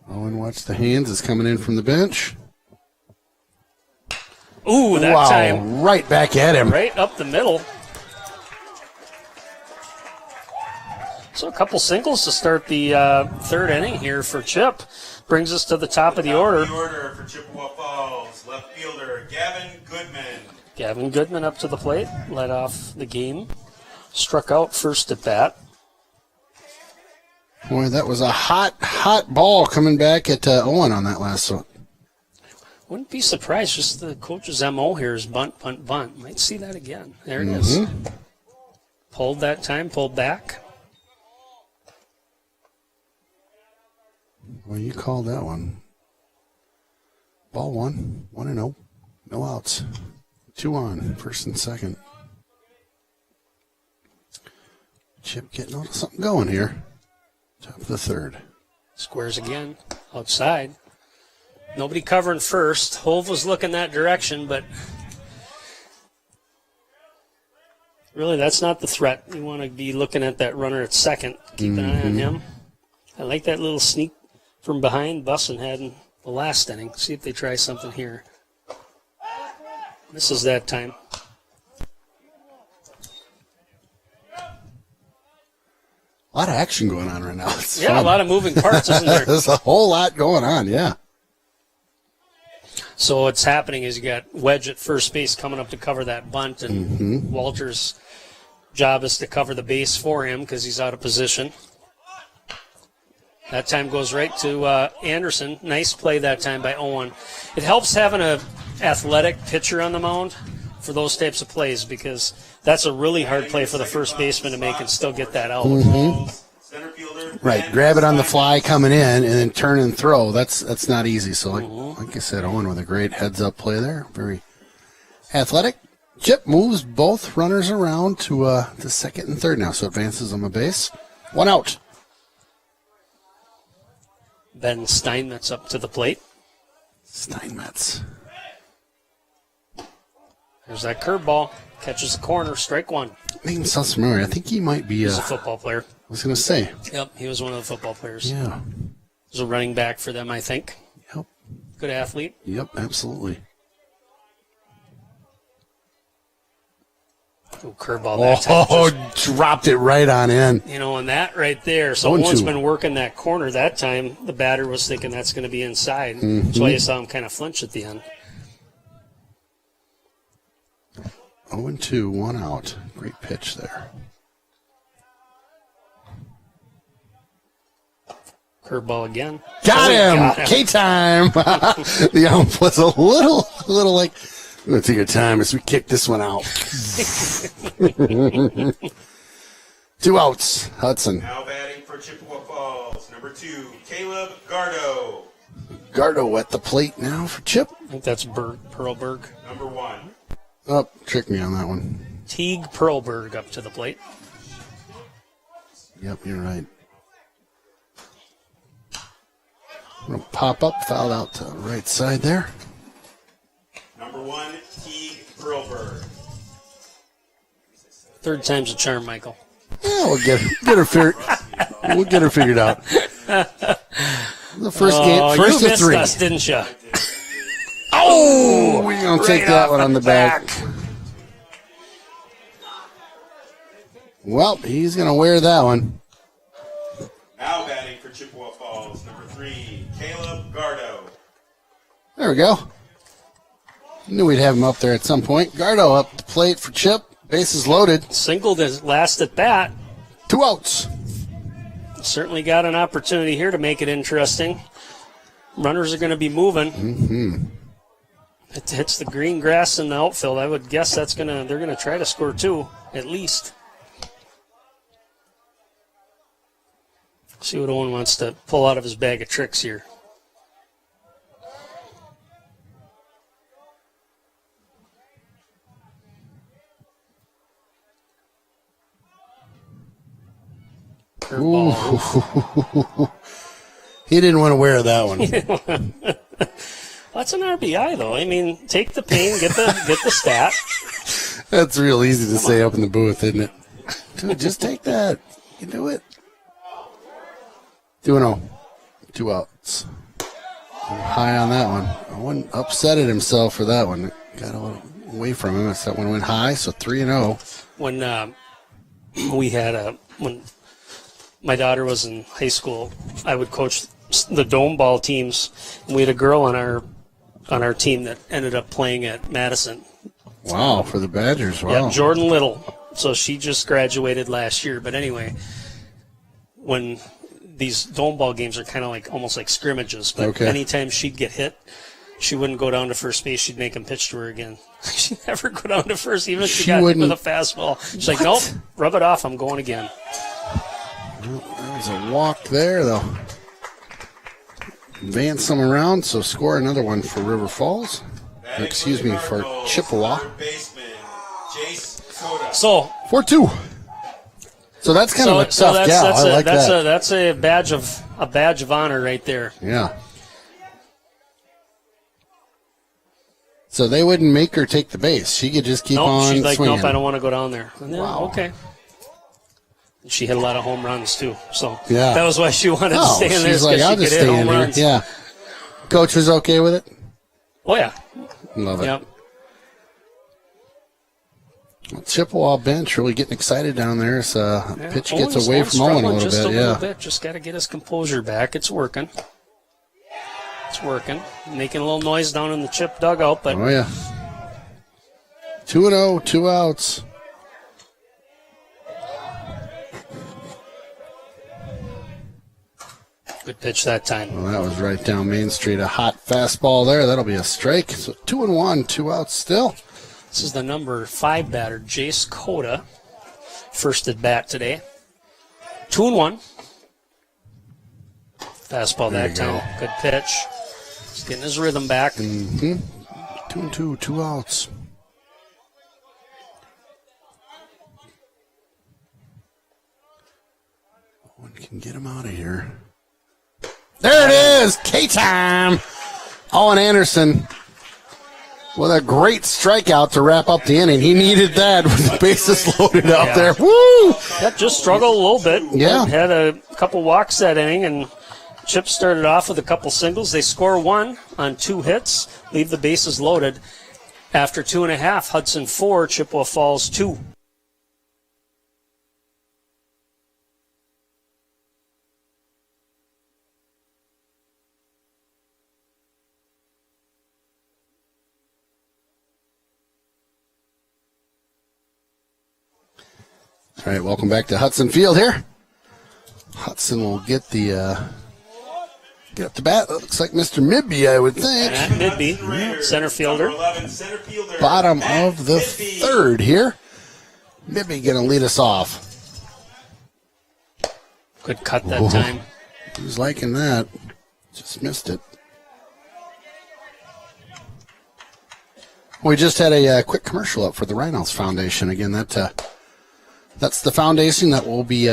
Owen, watch the hands. It's coming in from the bench. Ooh, that Wow, time right back at him. right up the middle. So a couple singles to start the third inning here for Chip. Brings us to the top of the order. The order for Chippewa Falls, left fielder Gavin Goodman. Gavin Goodman up to the plate, led off the game. Struck out first at bat. Boy, that was a hot ball coming back at Owen on that last one. Wouldn't be surprised, just the coach's MO here is bunt, bunt, bunt. Might see that again. There it is. Pulled that time, pulled back. Well, you called that one. Ball 1-0. No outs. 2 on, first and second. Chip getting on something going here. Top of the third. Squares again, outside. Nobody covering first. Hove was looking that direction, but really that's not the threat. You want to be looking at that runner at second. Keep an eye on him. I like that little sneak from behind Bussin had in the last inning. See if they try something here. This is that time. A lot of action going on right now. It's Yeah, fun. a lot of moving parts, isn't there? There's a whole lot going on, yeah. So what's happening is you got Wedge at first base coming up to cover that bunt, and Walter's job is to cover the base for him because he's out of position. That time goes right to Anderson. Nice play that time by Owen. It helps having a athletic pitcher on the mound for those types of plays because that's a really hard play for the first baseman to make and still get that out. Center fielder. Right, Ben grab it on the Simon. fly coming in and then turn and throw. That's not easy. So like I said, Owen with a great heads-up play there. Very athletic. Chip moves both runners around to the second and third now, so advances on the base. 1 out. Ben Steinmetz up to the plate. Steinmetz. There's that curveball. Catches the corner. Strike one. Name sounds familiar. I think he might be. He's a I football player. was going to say. Yep, he was one of the football players. Yeah. He was a running back for them, I think. Yep. Good athlete. Yep. Absolutely. Ooh, curveball that time. Oh, Just, dropped it right on in. you know, and that right there. So 0-2. Owen's been working that corner that time. The batter was thinking that's going to be inside. That's why you saw him kind of flinch at the end. 0-2, 1 out. Great pitch there. Curveball again. Got Oh, he him! got him. K-time! The ump was a little like, we're going to take our time as we kick this one out. 2 outs. Hudson. Now batting for Chippewa Falls, number 2, Caleb Gardo. Gardo at the plate now for Chip. I think that's Perlberg. Number 1. Oh, tricked me on that one. Teague Perlberg up to the plate. Yep, you're right. Gonna pop up, fouled out to the right side there. Number 1, Teague Perlberg. Third time's a charm, Michael. Yeah, we'll get her figured. We'll get her figured out. The first game, first you of missed 3. us, didn't you? Oh, we're gonna take Right that off one on the back. back. Well, he's gonna wear that one. Now batting for Chippewa Falls, number 3, Caleb Gardo. There we go. Knew we'd have him up there at some point. Gardo up the plate for Chip. Bases loaded. Singled his last at bat. 2 outs. Certainly got an opportunity here to make it interesting. Runners are going to be moving. Mm-hmm. It hits the green grass in the outfield. I would guess they're going to try to score 2 at least. See what Owen wants to pull out of his bag of tricks here. Curveball. He didn't want to wear that one. That's an RBI though. I mean, take the pain, get the stat. That's real easy to say up in the booth, isn't it? Dude, just take that. You can do it. 2-0. 2 outs. High on that one. Owen upsetted himself for that one. Got a little away from him. That one went high, so 3-0. When when my daughter was in high school, I would coach the dome ball teams. And we had a girl on our team that ended up playing at Madison. Wow, for the Badgers. Wow. Yeah, Jordan Little. So she just graduated last year. But anyway, when these dome ball games are kind of like almost like scrimmages, but Okay. anytime she'd get hit, she wouldn't go down to first base. She'd make him pitch to her again. She'd never go down to first, even if she got hit with a fastball. She's like, nope, rub it off. I'm going again. There's a walk there, though. Advance them around, so score another one for River Falls. Batting Excuse for the me, for Cardinals, Chippewa. third baseman, Jace Coda. So 4-2. So that's kind of a tough gal. I like that. That's a badge of honor right there. Yeah. So they wouldn't make her take the base. She could just keep Nope, on she's like, swinging. nope, I don't want to go down there. And then, Wow. okay. She hit a lot of home runs too, so Yeah. that was why she wanted to Oh, stay in there. she's like, because I'll she just could hit stay home in here. runs. Yeah. Coach was okay with it? Oh yeah. Love it. Yep. Chippewa bench really getting excited down there. So Yeah. pitch Owen's- gets away Owen's from Owen a struggling little just bit. a Yeah. little bit. Just got to get his composure back. It's working. It's working. Making a little noise down in the Chip dugout, but Oh, yeah. 2-0, 2 outs. good pitch that time. Well, that was right down Main Street. A hot fastball there. That'll be a strike. So 2-1, 2 outs still. This is the number 5 batter, Jace Coda. First at bat today. 2-1. Fastball There that you go. time. Good pitch. He's getting his rhythm back. 2-2, 2 outs. One can get him out of here. There it is! K-time! Owen Anderson with a great strikeout to wrap up the inning. He needed that with the bases loaded out Yeah. there. Woo! That just struggled a little bit. Yeah. Had a couple walks that inning, and Chip started off with a couple singles. They score 1 on 2 hits, leave the bases loaded. After 2.5, Hudson 4, Chippewa Falls 2. All right, welcome back to Hudson Field here. Hudson will get the get up to bat. That looks like Mr. Mibby, I would think. Matt Midby, center fielder. Number 11, center fielder, Bottom Matt of the Midby. third here. Mibby going to lead us off. Good cut that Whoa. time. Who's liking that? Just missed it. We just had a quick commercial up for the Rhinos Foundation. Again, that's the foundation that we'll be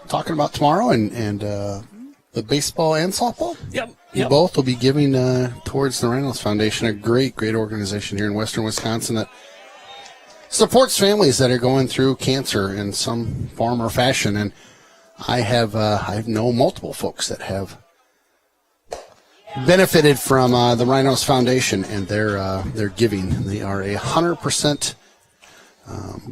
talking about tomorrow, and the baseball and softball. Yep. You both will be giving towards the Rhinos Foundation, a great organization here in western Wisconsin that supports families that are going through cancer in some form or fashion. And I know multiple folks that have benefited from the Rhinos Foundation and their giving. They are a 100%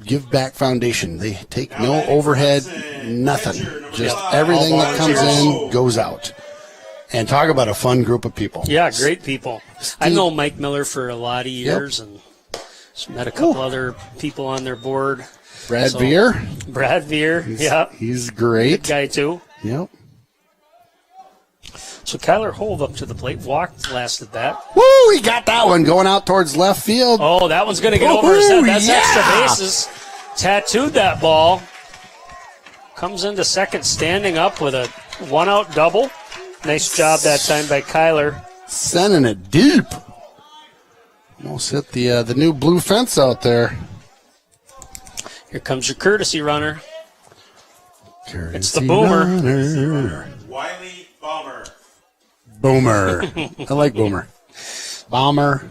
give back foundation. They take no overhead, nothing. Just everything that comes in goes out. And talk about a fun group of people. Yeah, great people. I've known Mike Miller for a lot of years, and just met a couple other people on their board. Brad Veer. Brad Veer, He's great. Good guy, too. Yep. So Kyler Hove up to the plate, walked last at bat. Woo, he got that one going out towards left field. Oh, that one's going to get over his head. That's extra bases. Tattooed that ball. Comes into second, standing up with a one-out double. Nice job that time by Kyler. Sending it deep. Almost hit the new blue fence out there. Here comes your courtesy runner. Courtesy It's the Boomer. Runner. Wiley Bomber. Boomer. I like Boomer. Bomber.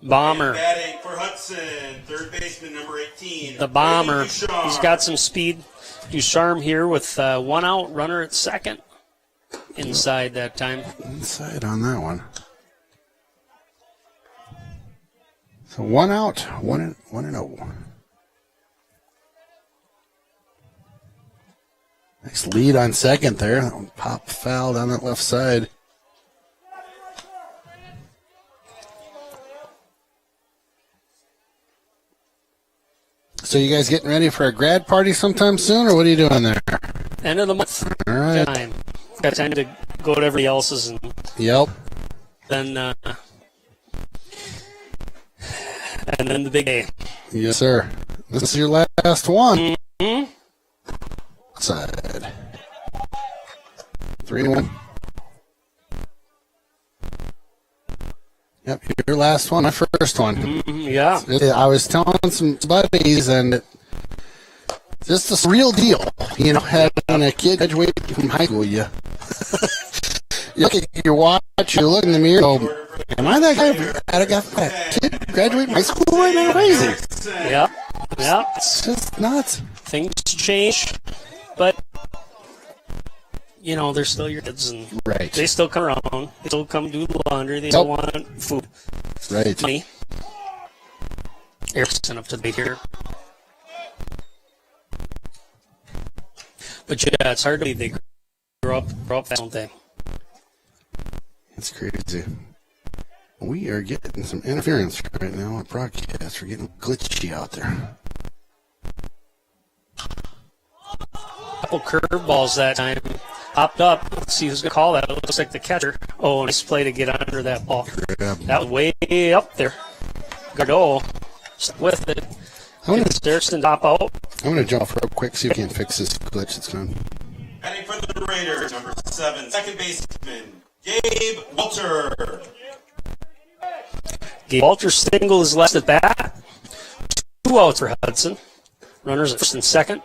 Bomber. Batting for Hudson, third baseman number 18. The Bomber. Brady Ducharme. He's got some speed. Ducharme here with one out, runner at second. Inside that time. Inside on that one. So 1 out, 1 and 0. Nice lead on second there. That one pop foul down that left side. So you guys getting ready for a grad party sometime soon, or what are you doing there? End of the month. All right. Got time to go to everybody else's, and Yep. then the big day. Yes, sir. This is your last one. Mm-hmm. Side. 3-1. Yep, your last one, my first one. Yeah. I was telling some buddies, and it's just a real deal. You know, having a kid graduate from high school, you watch, you look in the mirror, go, am I that guy? I got that kid graduate from high school right now? Crazy. Yeah. Yeah. It's just nuts. Things change, but you know, they're still your kids, and Right. they still come around. They still come do the laundry. They still want food. Right. Money. Erickson up to the bait here. But yeah, it's hard to believe they grow up fast, don't they? It's crazy. We are getting some interference right now on broadcast. We're getting glitchy out there. Couple curveballs that time. Hopped up. Let's see who's going to call that. It looks like the catcher. Oh, nice play to get under that ball. Grab. That was way up there. Gardeau stuck with it. Erickson top out. I'm going to jump real quick, see if we can fix this glitch that's gone. Batting for the Raiders, number 7, second baseman, Gabe Walter. Gabe Walter's single is last at bat. 2 outs for Hudson. Runners at first and second.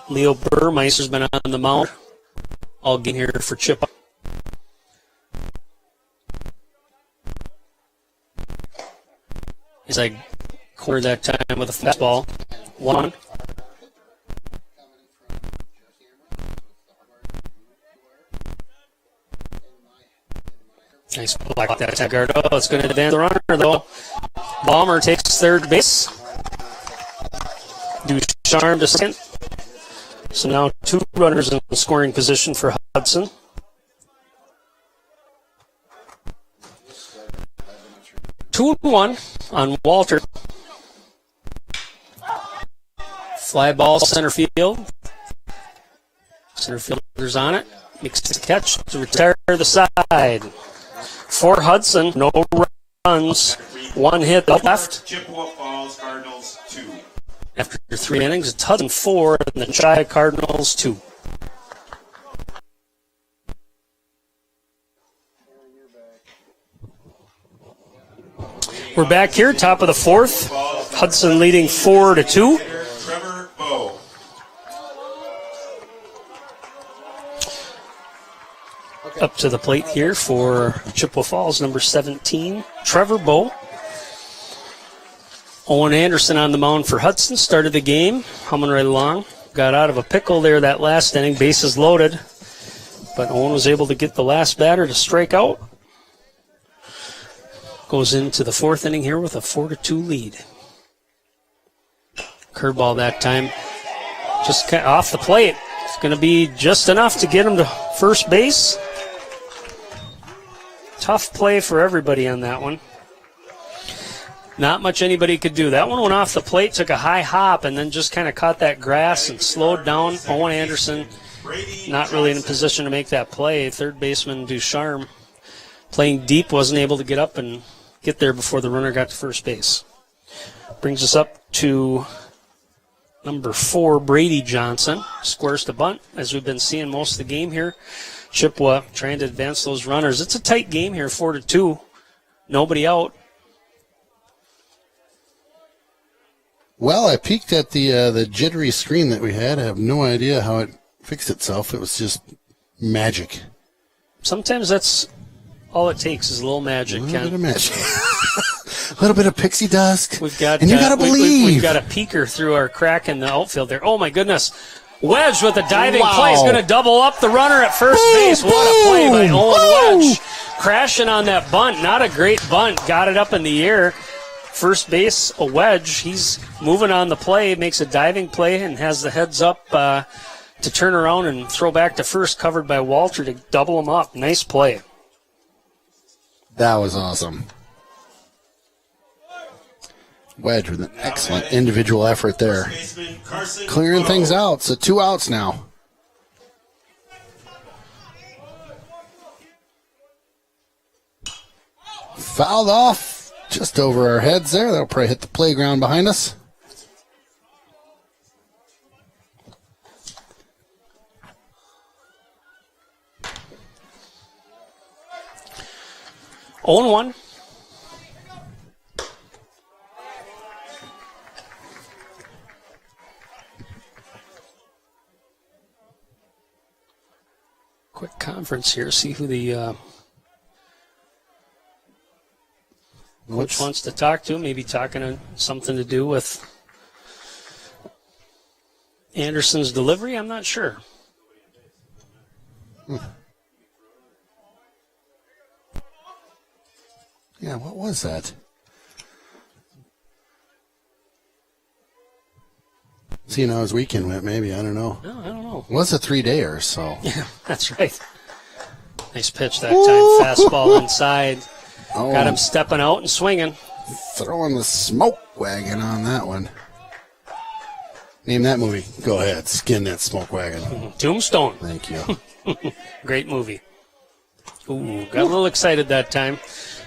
Leo Burmeister's been on the mound all game here for Chippewa. He's like cornered that time with a fastball. 1. Nice block that time, Gardeau. It's going to advance the runner, though. Balmer takes third base. Ducharme to second. So now 2 runners in scoring position for Hudson. Two and 1 on Walter. Fly ball center field. Center fielder's on it. Makes the catch to retire the side. For Hudson, no runs. 1 hit left. Chippewa Falls Cardinals 2. After 3 innings, it's Hudson 4 and the Chippewa Cardinals 2. We're back here, top of the fourth. Hudson leading 4-2. Trevor Bowe. Up to the plate here for Chippewa Falls, number 17, Trevor Bowe. Owen Anderson on the mound for Hudson. Started the game, humming right along. Got out of a pickle there that last inning, bases loaded. But Owen was able to get the last batter to strike out. Goes into the fourth inning here with a 4-2 lead. Curveball that time. Just kind of off the plate. It's going to be just enough to get him to first base. Tough play for everybody on that one. Not much anybody could do. That one went off the plate, took a high hop, and then just kind of caught that grass and slowed down. Owen Anderson not really in a position to make that play. Third baseman Ducharme playing deep, wasn't able to get up and get there before the runner got to first base. Brings us up to number 4, Brady Johnson. Squares to bunt, as we've been seeing most of the game here. Chippewa trying to advance those runners. It's a tight game here, 4-2. Nobody out. Well, I peeked at the jittery screen that we had. I have no idea how it fixed itself. It was just magic. Sometimes that's all it takes is a little magic, A little Ken. bit of magic. A little bit of pixie dust. We've got, and you got to believe. We've got a peeker through our crack in the outfield there. Oh, my goodness. Wedge with a diving Wow. play. He's going to double up the runner at first base. What a play by Owen Wedge. Crashing on that bunt. Not a great bunt. Got it up in the air. First base, a Wedge. He's moving on the play, makes a diving play, and has the heads up to turn around and throw back to first, covered by Walter to double him up. Nice play. That was awesome. Wedge with an excellent individual effort there. Baseman Carson Clearing Bowe. things out. So 2 outs now. Fouled off just over our heads there. That'll probably hit the playground behind us. On 1. Quick conference here. See who the coach wants to talk to. Maybe talking to something to do with Anderson's delivery. I'm not sure. Yeah, what was that? Seeing how his weekend went, maybe. I don't know. No, I don't know. It was a 3-dayer, so. Yeah, that's right. Nice pitch that time. Fastball inside. Oh, Got him stepping out and swinging. throwing the smoke wagon on that one. Name that movie. Go ahead. Skin that smoke wagon. Tombstone. Thank you. Great movie. Ooh, got a little excited that time.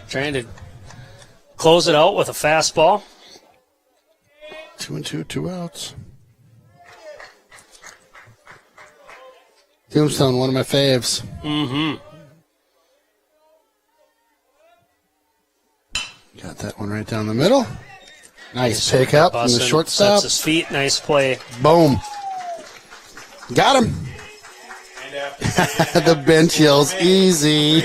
Trying to close it out with a fastball. 2-2, 2 outs. Tombstone, one of my faves. Mm-hmm. Got that one right down the middle. Nice pick up from the Bussin' shortstop. Sets his feet. Nice play. Boom. Got him. And after The bench yells easy.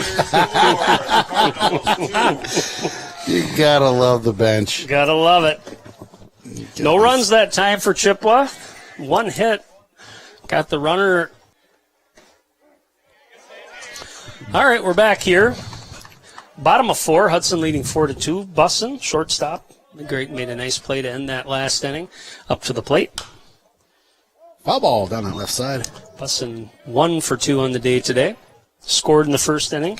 You gotta love the bench. Gotta love it. No runs that time for Chippewa. One hit. Got the runner. All right, we're back here. Bottom of 4, Hudson leading 4-2. Bussin', shortstop. Great, made a nice play to end that last inning. Up to the plate. Foul ball down that left side. Bussin' 1 for 2 on the day today. Scored in the first inning.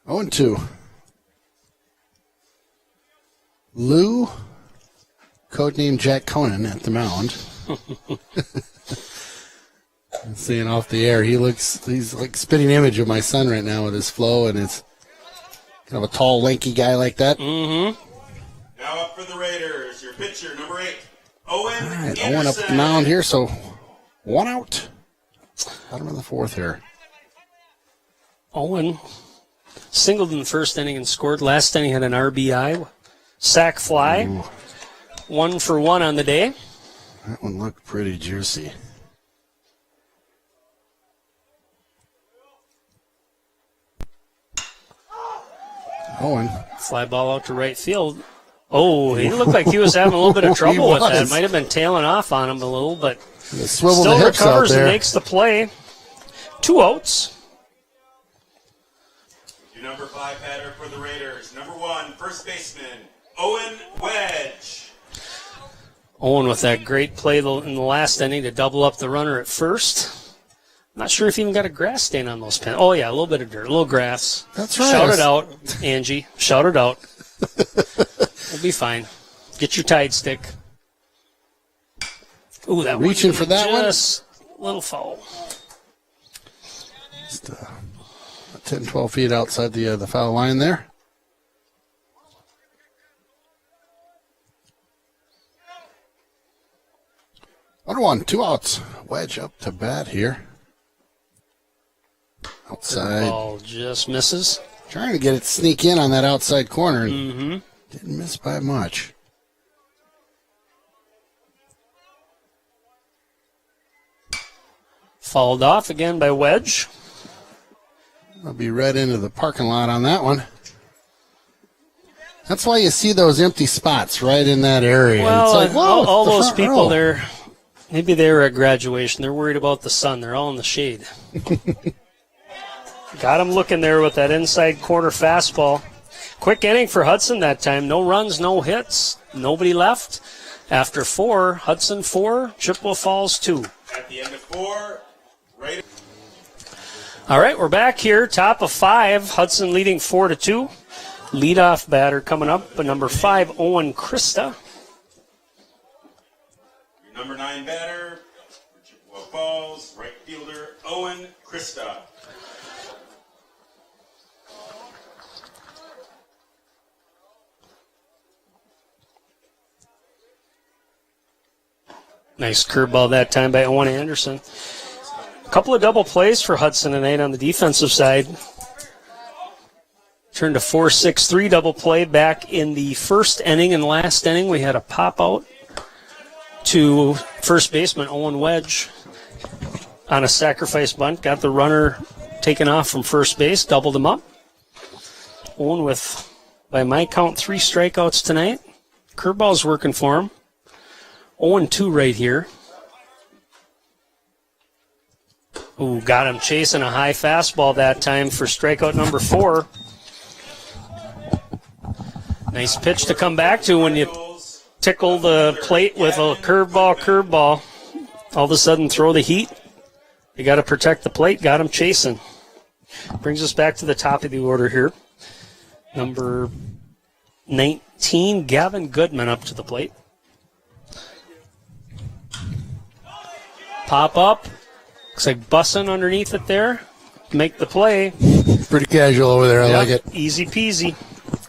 Oh, and 2. Lou, codenamed Jack Conan at the mound. Seeing off the air, he's like spitting image of my son right now with his flow, and it's kind of a tall, lanky guy like that. Mm-hmm. now up for the Raiders, your pitcher, number 8, Owen All right, Anderson. Owen up the mound here, so 1 out. Bottom of the 4th here. Owen singled in the first inning and scored. Last inning had an RBI, sac fly. Ooh. 1 for 1 on the day. That one looked pretty juicy. Owen. Fly ball out to right field. Oh, he looked like he was having a little bit of trouble with that. Might have been tailing off on him a little, but Swivel still the hips recovers out and there. makes the play. 2 outs. Your number 5 batter for the Raiders. Number 1, first baseman, Owen Wedge. Owen with that great play in the last inning to double up the runner at first. Not sure if he even got a grass stain on those pins. Oh, yeah, a little bit of dirt, a little grass. That's right. Shout it out, Angie. Shout it out. We'll be fine. Get your Tide stick. Ooh, that Reaching one for that one? just a little foul. Just 10, 12 feet outside the foul line there. 1-1, 2 outs. Wedge up to bat here. Outside. Ball just misses. Trying to get it to sneak in on that outside corner. And didn't miss by much. Fouled off again by Wedge. I'll be right into the parking lot on that one. That's why you see those empty spots right in that area. Well, it's like, whoa, all it's the those front people row. there, maybe they were at graduation. They're worried about the sun. They're all in the shade. Got him looking there with that inside corner fastball. Quick inning for Hudson that time. No runs, no hits. Nobody left. After 4, Hudson 4, Chippewa Falls 2. At the end of 4, Raiders. All right, we're back here. Top of 5. Hudson leading 4-2. Leadoff batter coming up, number 5, Owen Krista. Your number 9 batter for Chippewa Falls, right fielder, Owen Krista. Nice curveball that time by Owen Anderson. A couple of double plays for Hudson tonight on the defensive side. Turned a 4-6-3 double play back in the first inning and last inning. We had a pop out to first baseman Owen Wedge on a sacrifice bunt. Got the runner taken off from first base, doubled him up. Owen with, by my count, 3 strikeouts tonight. Curveball's working for him. 0-2 right here. Ooh, got him chasing a high fastball that time for strikeout number 4. Nice pitch to come back to when you tickle the plate with a curveball. All of a sudden throw the heat. You got to protect the plate. Got him chasing. Brings us back to the top of the order here. Number 19, Gavin Goodman up to the plate. Pop up. Looks like Bussin underneath it there. Make the play. Pretty casual over there. I like it. Easy peasy.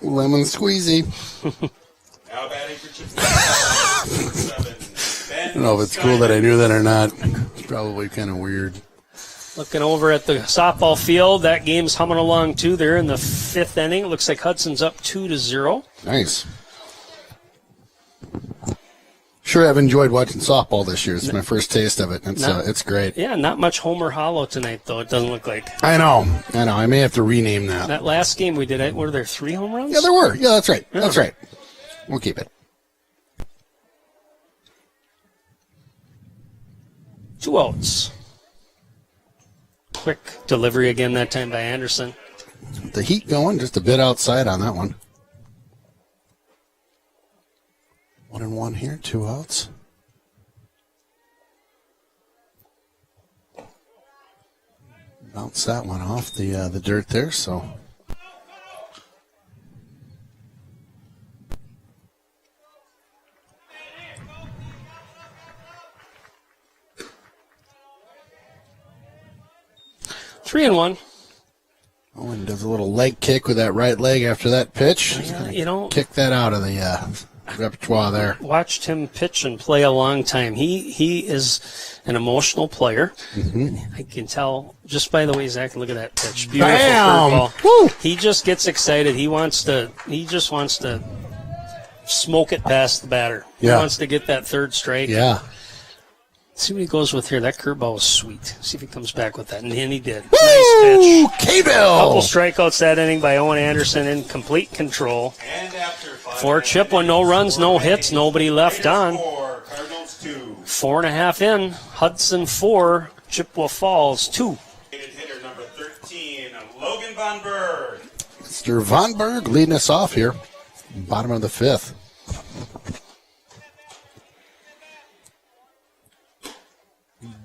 Lemon squeezy. Now batting for Chippewa Falls, number 7, Ben I don't know if it's cool that I knew that or not. It's probably kind of weird. Looking over at the softball field, that game's humming along too. They're in the 5th inning. It looks like Hudson's up 2-0. Nice. Sure, I've enjoyed watching softball this year. It's my first taste of it. It's great. Yeah, not much Homer Hollow tonight, though, it doesn't look like. I know. I may have to rename that. That last game we did, were there 3 home runs? Yeah, there were. Yeah, that's right. Yeah. That's right. We'll keep it. 2 outs. Quick delivery again that time by Anderson. The heat going just a bit outside on that one. 1-1 here, 2 outs. Bounce that one off the dirt there, so. Three and 1. Owen does a little leg kick with that right leg after that pitch. You know, Kick that out of the repertoire there. Watched him pitch and play a long time. He is an emotional player. I can tell just by the way he's acting. Look at that pitch. Beautiful Bam! curveball. Woo! He just gets excited. He just wants to smoke it past the batter. Yeah. He wants to get that third strike. Yeah. See what he goes with here. That curveball was sweet. See if he comes back with that. And he did. Woo! Nice pitch. K-Bill! Couple strikeouts that inning by Owen Anderson in complete control. And after 5 For Chippewa, no runs, no hits, nobody left on. 4, Cardinals 2. 4.5 in. Hudson 4, Chippewa Falls 2. Hitter number 13, Logan Von Berg. Mr. Von Berg leading us off here. Bottom of the 5th.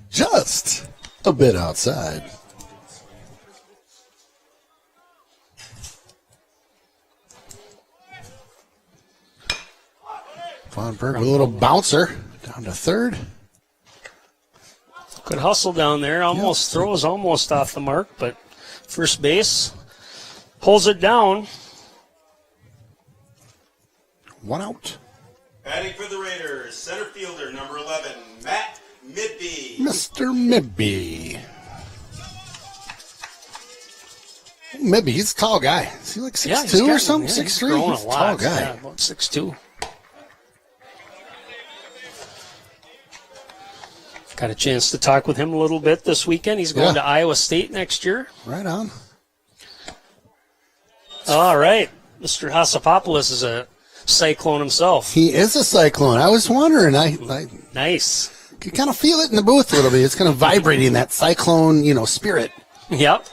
Just a bit outside. Von Berg with a little bouncer down to third. Good hustle down there. Almost throws almost off the mark, but first base pulls it down. 1 out. Batting for the Raiders, center fielder number 11, Matt Midby. Mr. Mibby. Mibby, he's a tall guy. Is he like 6'2" or something? 6'3"? He's a tall guy. Yeah, about 6'2". Got a chance to talk with him a little bit this weekend. He's going to Iowa State next year. Right on. All right. Mr. Hasapopoulos is a cyclone himself. He is a cyclone. I was wondering. I Nice. could kind of feel it in the booth a little bit. It's kind of vibrating, that cyclone, spirit. Yep.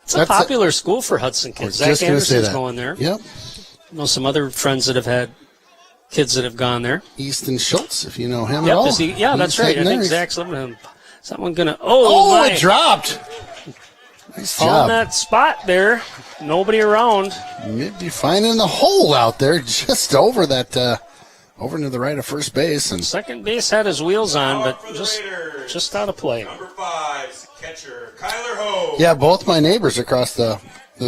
It's a That's popular school for Hudson I was kids. Zach just going to say Anderson's that. going there. Yep. I know some other friends that have had kids that have gone there. Easton Schultz, if you know him at Yep. all. That's He's right. I heading there. think Zach's living with him. Someone gonna. Oh, My. it dropped. Nice On job. that spot there. Nobody around. Maybe finding the hole out there just over that, over to the right of first base. And Second base had his wheels on, Out but for the just Raiders, out of play. number 5, catcher Kyler Ho. yeah, both my neighbors across the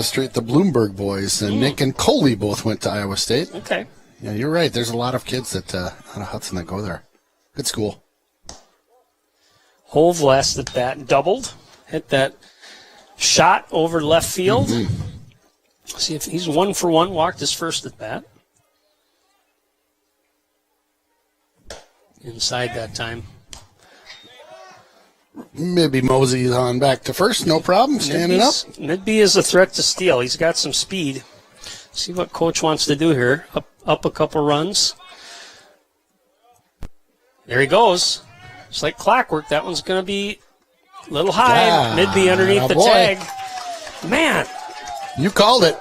street, the Bloomberg boys, and Nick and Coley both went to Iowa State. Okay. Yeah, you're right. There's a lot of kids out of Hudson that go there. Good school. Hove last at bat doubled. Hit that shot over left field. See if he's 1 for 1. Walked his first at bat. Inside that time. Maybe Mosey's on back to first. No problem. Standing up. Midby is a threat to steal. He's got some speed. See what coach wants to do here. Up a couple runs. There he goes. It's like clockwork. That one's going to be a little high. Yeah, Midby underneath the boy. tag. Man, You called it.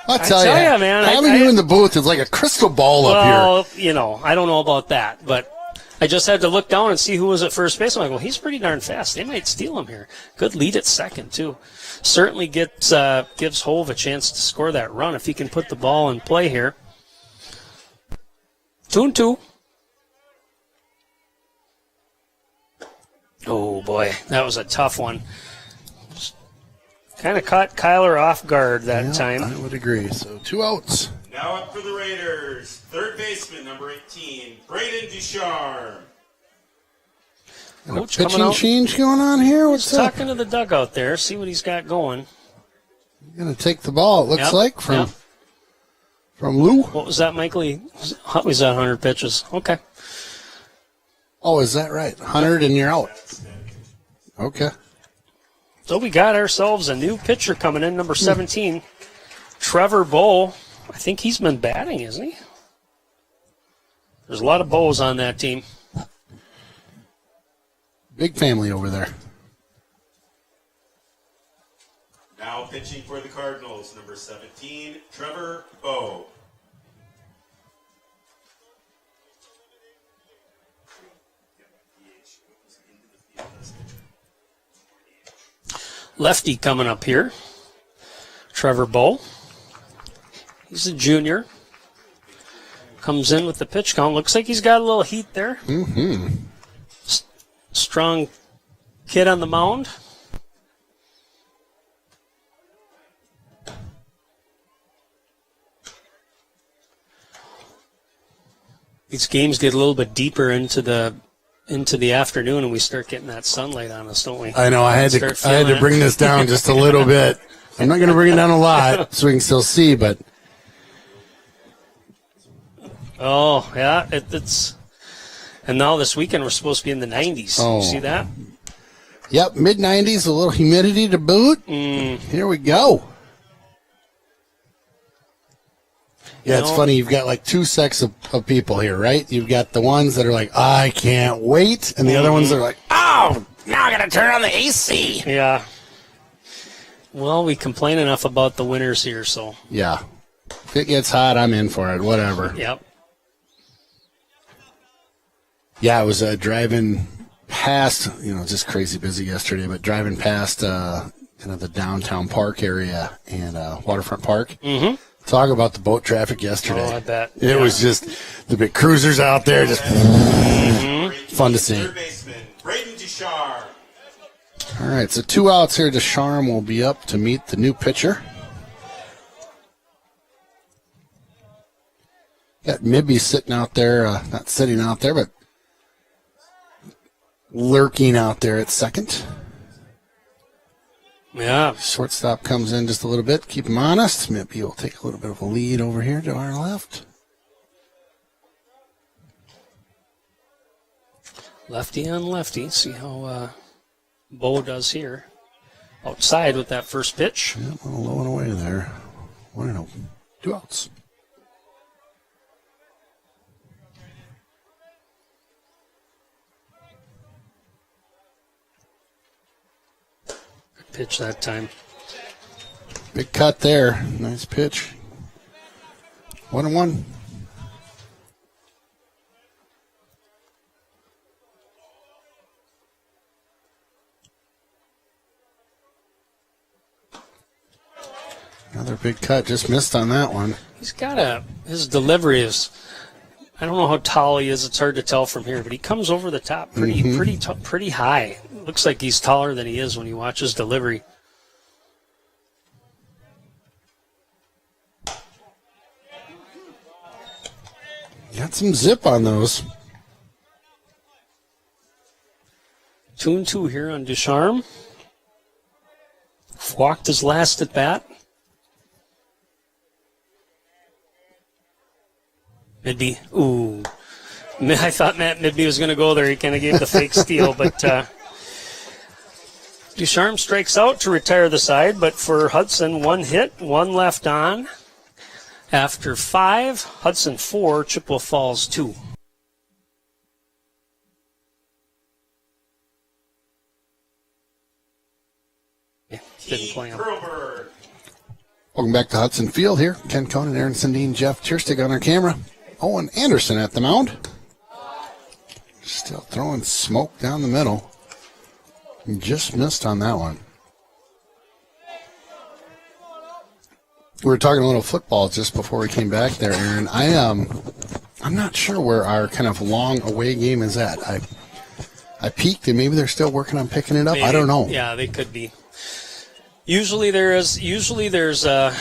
I tell tell you, ya, man, having you in the booth is like a crystal ball up here. well, I don't know about that, but I just had to look down and see who was at first base. I'm like, well, he's pretty darn fast. They might steal him here. Good lead at second, too. Certainly gives Hove a chance to score that run if he can put the ball in play here. 2-2. Oh, boy. That was a tough one. Kind of caught Kyler off guard that time. I would agree. So 2 outs. Now up for the Raiders, third baseman number 18, Braden Ducharme. And a Coach coming pitching out. change going on here. What's up? Talking to the dugout there. See what he's got going. Going to take the ball. It looks Yep, like from yep. Lou. What was that, Mike Lee? Was that 100 pitches? Okay. Oh, is that right? 100 and you're out. Okay. So we got ourselves a new pitcher coming in, number 17, Trevor Bow. I think he's been batting, isn't he? There's a lot of Bows on that team. Big family over there. Now pitching for the Cardinals, number 17, Trevor Bow. Lefty coming up here, Trevor Bow. He's a junior. Comes in with the pitch count. Looks like he's got a little heat there. Strong kid on the mound. these games get a little bit deeper into the afternoon, and we start getting that sunlight on us, don't we? I know. I had to bring this down just a little bit. I'm not going to bring it down a lot so we can still see, but. Oh, yeah. It's. And now this weekend we're supposed to be in the 90s. Oh. You see that? Yep, mid-90s, a little humidity to boot. Here we go. Yeah, it's funny. You've got like two sects of people here, right? You've got the ones that are like, I can't wait. And the other ones that are like, oh, now I got to turn on the AC. Yeah. Well, we complain enough about the winters here, so. Yeah. If it gets hot, I'm in for it, whatever. Yep. Yeah, I was driving past, just crazy busy yesterday, but driving past kind of the downtown park area and Waterfront Park. Mm-hmm. Talk about the boat traffic yesterday. Oh, I bet. It was just the big cruisers out there, just fun to see. Third baseman, Braden Ducharme. All right, so 2 outs here. Ducharme will be up to meet the new pitcher. Got Mibby sitting out there, not sitting out there, but lurking out there at second. Yeah. Shortstop comes in just a little bit. Keep him honest. Maybe will take a little bit of a lead over here to our left. Lefty on lefty. See how Bo does here. Outside with that first pitch. Yeah, a little low and away there. 1-0. 2 outs. Pitch that time. Big cut there. Nice pitch. 1-1. Another big cut. Just missed on that one. He's got his delivery is, I don't know how tall he is. It's hard to tell from here, but he comes over the top pretty high. Looks like he's taller than he is when you watch his delivery. Got some zip on those. 2-2 here on Ducharme. Walked his last at bat. Midby. Ooh. I thought Matt Midby was going to go there. He kind of gave the fake steal, but Ducharme strikes out to retire the side, but for Hudson, 1 hit, 1 left on. After 5, Hudson 4, Chippewa Falls 2. Yeah, didn't play him. Perlberg. Welcome back to Hudson Field here. Ken Conan, Aaron Sundin, Jeff Cheerstig on our camera. Owen Anderson at the mound. Still throwing smoke down the middle. Just missed on that one. We were talking a little football just before we came back there, Aaron. I'm not sure where our kind of long away game is at. I peeked, and maybe they're still working on picking it up. Maybe. I don't know. Yeah, they could be. Usually there's a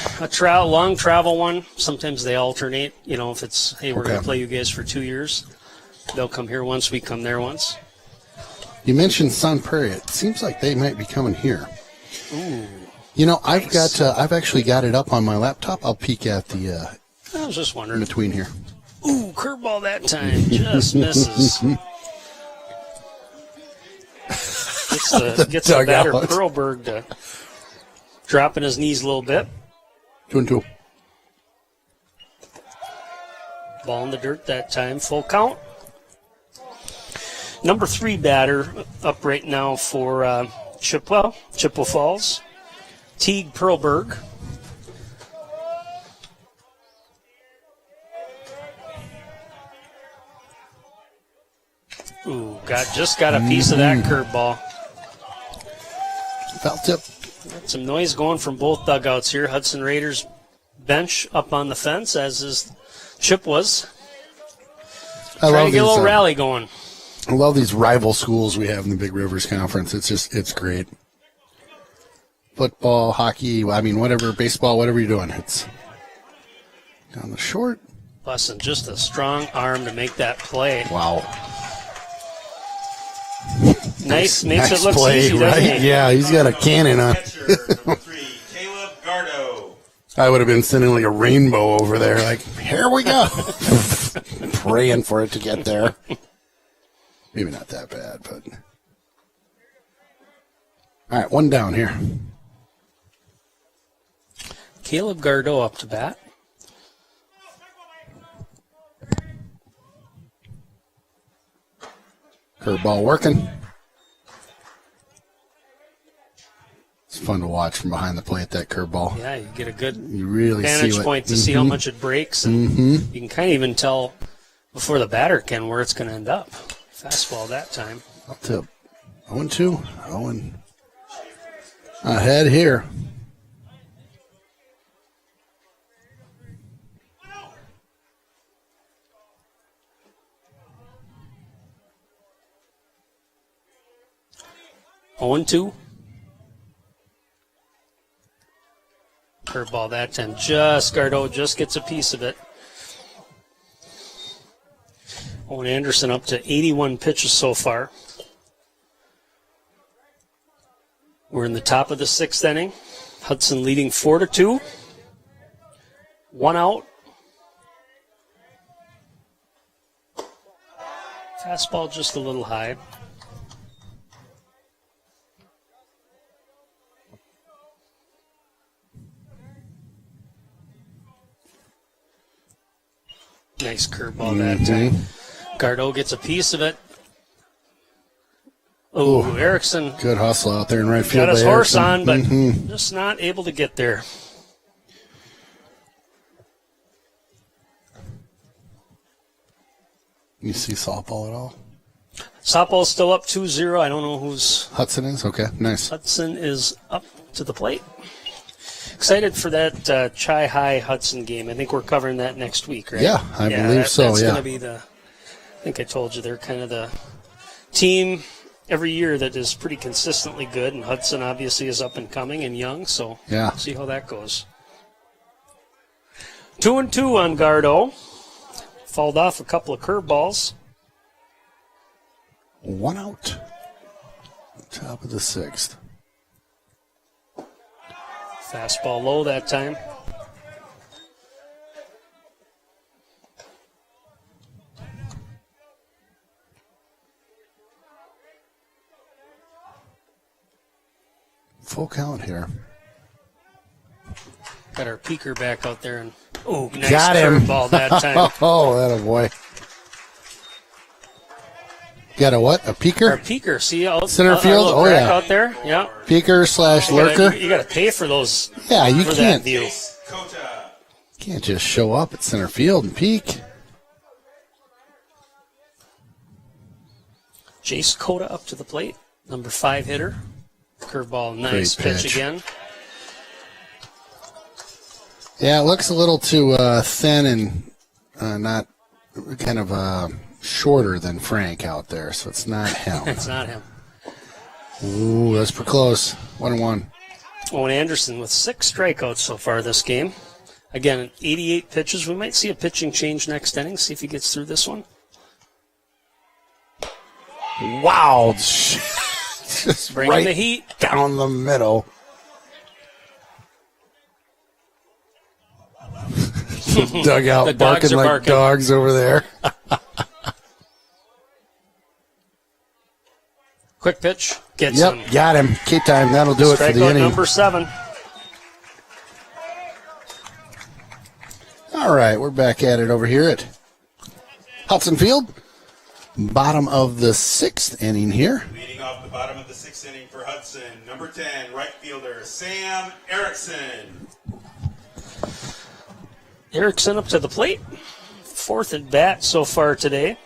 long travel one. Sometimes they alternate. If it's, hey, we're going to play you guys for 2 years. They'll come here once, we come there once. You mentioned Sun Prairie. It seems like they might be coming here. Ooh. I've actually got it up on my laptop. I'll peek at the I was just in wondering. between here. Ooh, curveball that time. Just misses. Gets the batter dugout. Perlberg to dropping his knees a little bit. 2-2. Ball in the dirt that time. Full count. Number 3 batter up right now for Chippewa Falls. Teague Perlberg. Ooh, just got a piece of that curveball. Foul tip. Got some noise going from both dugouts here. Hudson Raiders bench up on the fence, as is Chippewa's. Trying to get a little rally going. I love these rival schools we have in the Big Rivers Conference. It's great. Football, hockey, whatever, baseball, whatever you're doing. It's down the short. Hudson, just a strong arm to make that play. Wow. Nice, makes Nice it look play, easy, doesn't right? he? Yeah, he's got a cannon on. Catcher, number 3, Caleb Gardo. I would have been sending like a rainbow over there, like, here we go. Praying for it to get there. Maybe not that bad, but. All right, one down here. Caleb Gardeau up to bat. Curveball working. It's fun to watch from behind the plate, that curveball. Yeah, you get a good You really vantage see what, point to see how much it breaks, and you can kind of even tell before the batter can where it's going to end up. Fastball that time. Up to 0-2. Owen ahead here. 0-2. Curveball that time. Gardeau just gets a piece of it. Owen Anderson up to 81 pitches so far. We're in the top of the 6th inning. Hudson leading 4-2. 1 out. Fastball just a little high. Nice curveball that time. Gardeau gets a piece of it. Oh, Erickson Good hustle out there in right field. got his by horse Erickson. on, but just not able to get there. You see softball at all? Softball's still up 2-0. I don't know who's. Hudson is? Okay, nice. Hudson is up to the plate. Excited for that Chi High Hudson game. I think we're covering that next week, right? Yeah, I believe so, That's yeah. going to be I think I told you they're kind of the team every year that is pretty consistently good, and Hudson obviously is up and coming and young, so Yeah. see how that goes. 2-2 on Gardeau. Fouled off a couple of curveballs. 1 out. Top of the 6th. Fastball low that time. Full count here. Got our peaker back out there, and nice Got him. curveball that time. Oh, that a boy. Got a what? A Our peeker? peaker, see out Center our field? little Oh, crack yeah. out there. Yeah, Peeker / lurker? You got to pay for those. Yeah, you for can't. that view. Kota. Can't just show up at center field and peek. Jace Cota up to the plate, number 5 hitter. Curveball, nice Great pitch pitch. again. Yeah, it looks a little too thin and not kind of shorter than Frank out there, so it's not him. It's not him. Ooh, that's pretty close. 1-1. Owen Anderson with 6 strikeouts so far this game. Again, 88 pitches. We might see a pitching change next inning. See if he gets through this one. Wow. Just Bringing right the heat. down the middle. Dugout The dogs barking are like barking. dogs over there. Quick pitch. Gets him. Yep, got him. Key time. That'll do it for the Strikeout inning. number 7. All right, we're back at it over here at Hudson Field. Bottom of the 6th inning here. Leading off the bottom of the 6th inning for Hudson, number 10, right fielder Sam Erickson. Erickson up to the plate. 4th at bat so far today.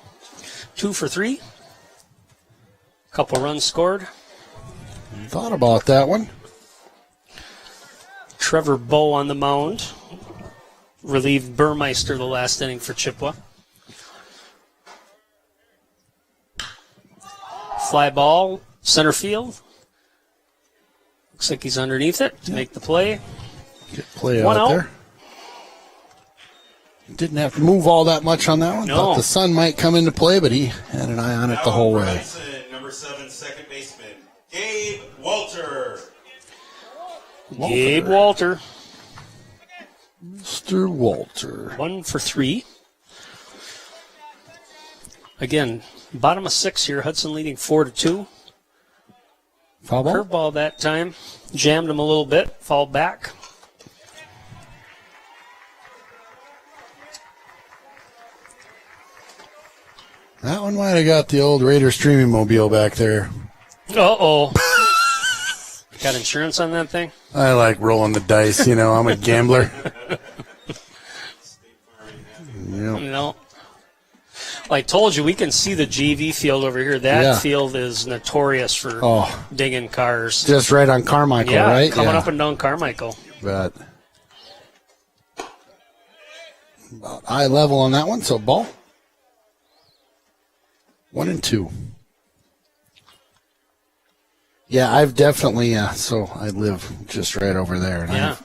2 for 3. Couple runs scored. Thought about that one. Trevor Bow on the mound. Relieved Burmeister the last inning for Chippewa. Fly ball, center field. Looks like he's underneath it to make the play. Good play 1 out out. there. Didn't have to move all that much on that one. No. Thought the sun might come into play, but he had an eye on it the whole way. Hudson, number 7, second baseman, Gabe Walter. Gabe Walter, Mr. Walter. 1 for 3. Again, bottom of 6 here. Hudson leading 4-2. Foul ball? Curveball that time. Jammed him a little bit. Fall back. That one might have got the old Raider streaming mobile back there. Uh-oh. Got insurance on that thing? I like rolling the dice, you know. I'm a gambler. Yep. No. Well, I told you, we can see the GV field over here. That Yeah. field is notorious for Oh. digging cars. Just right on Carmichael, Yeah, right? coming up and down Carmichael. But about eye level on that one, so ball. 1 and 2. Yeah, I've definitely, so I live just right over there. And Yeah.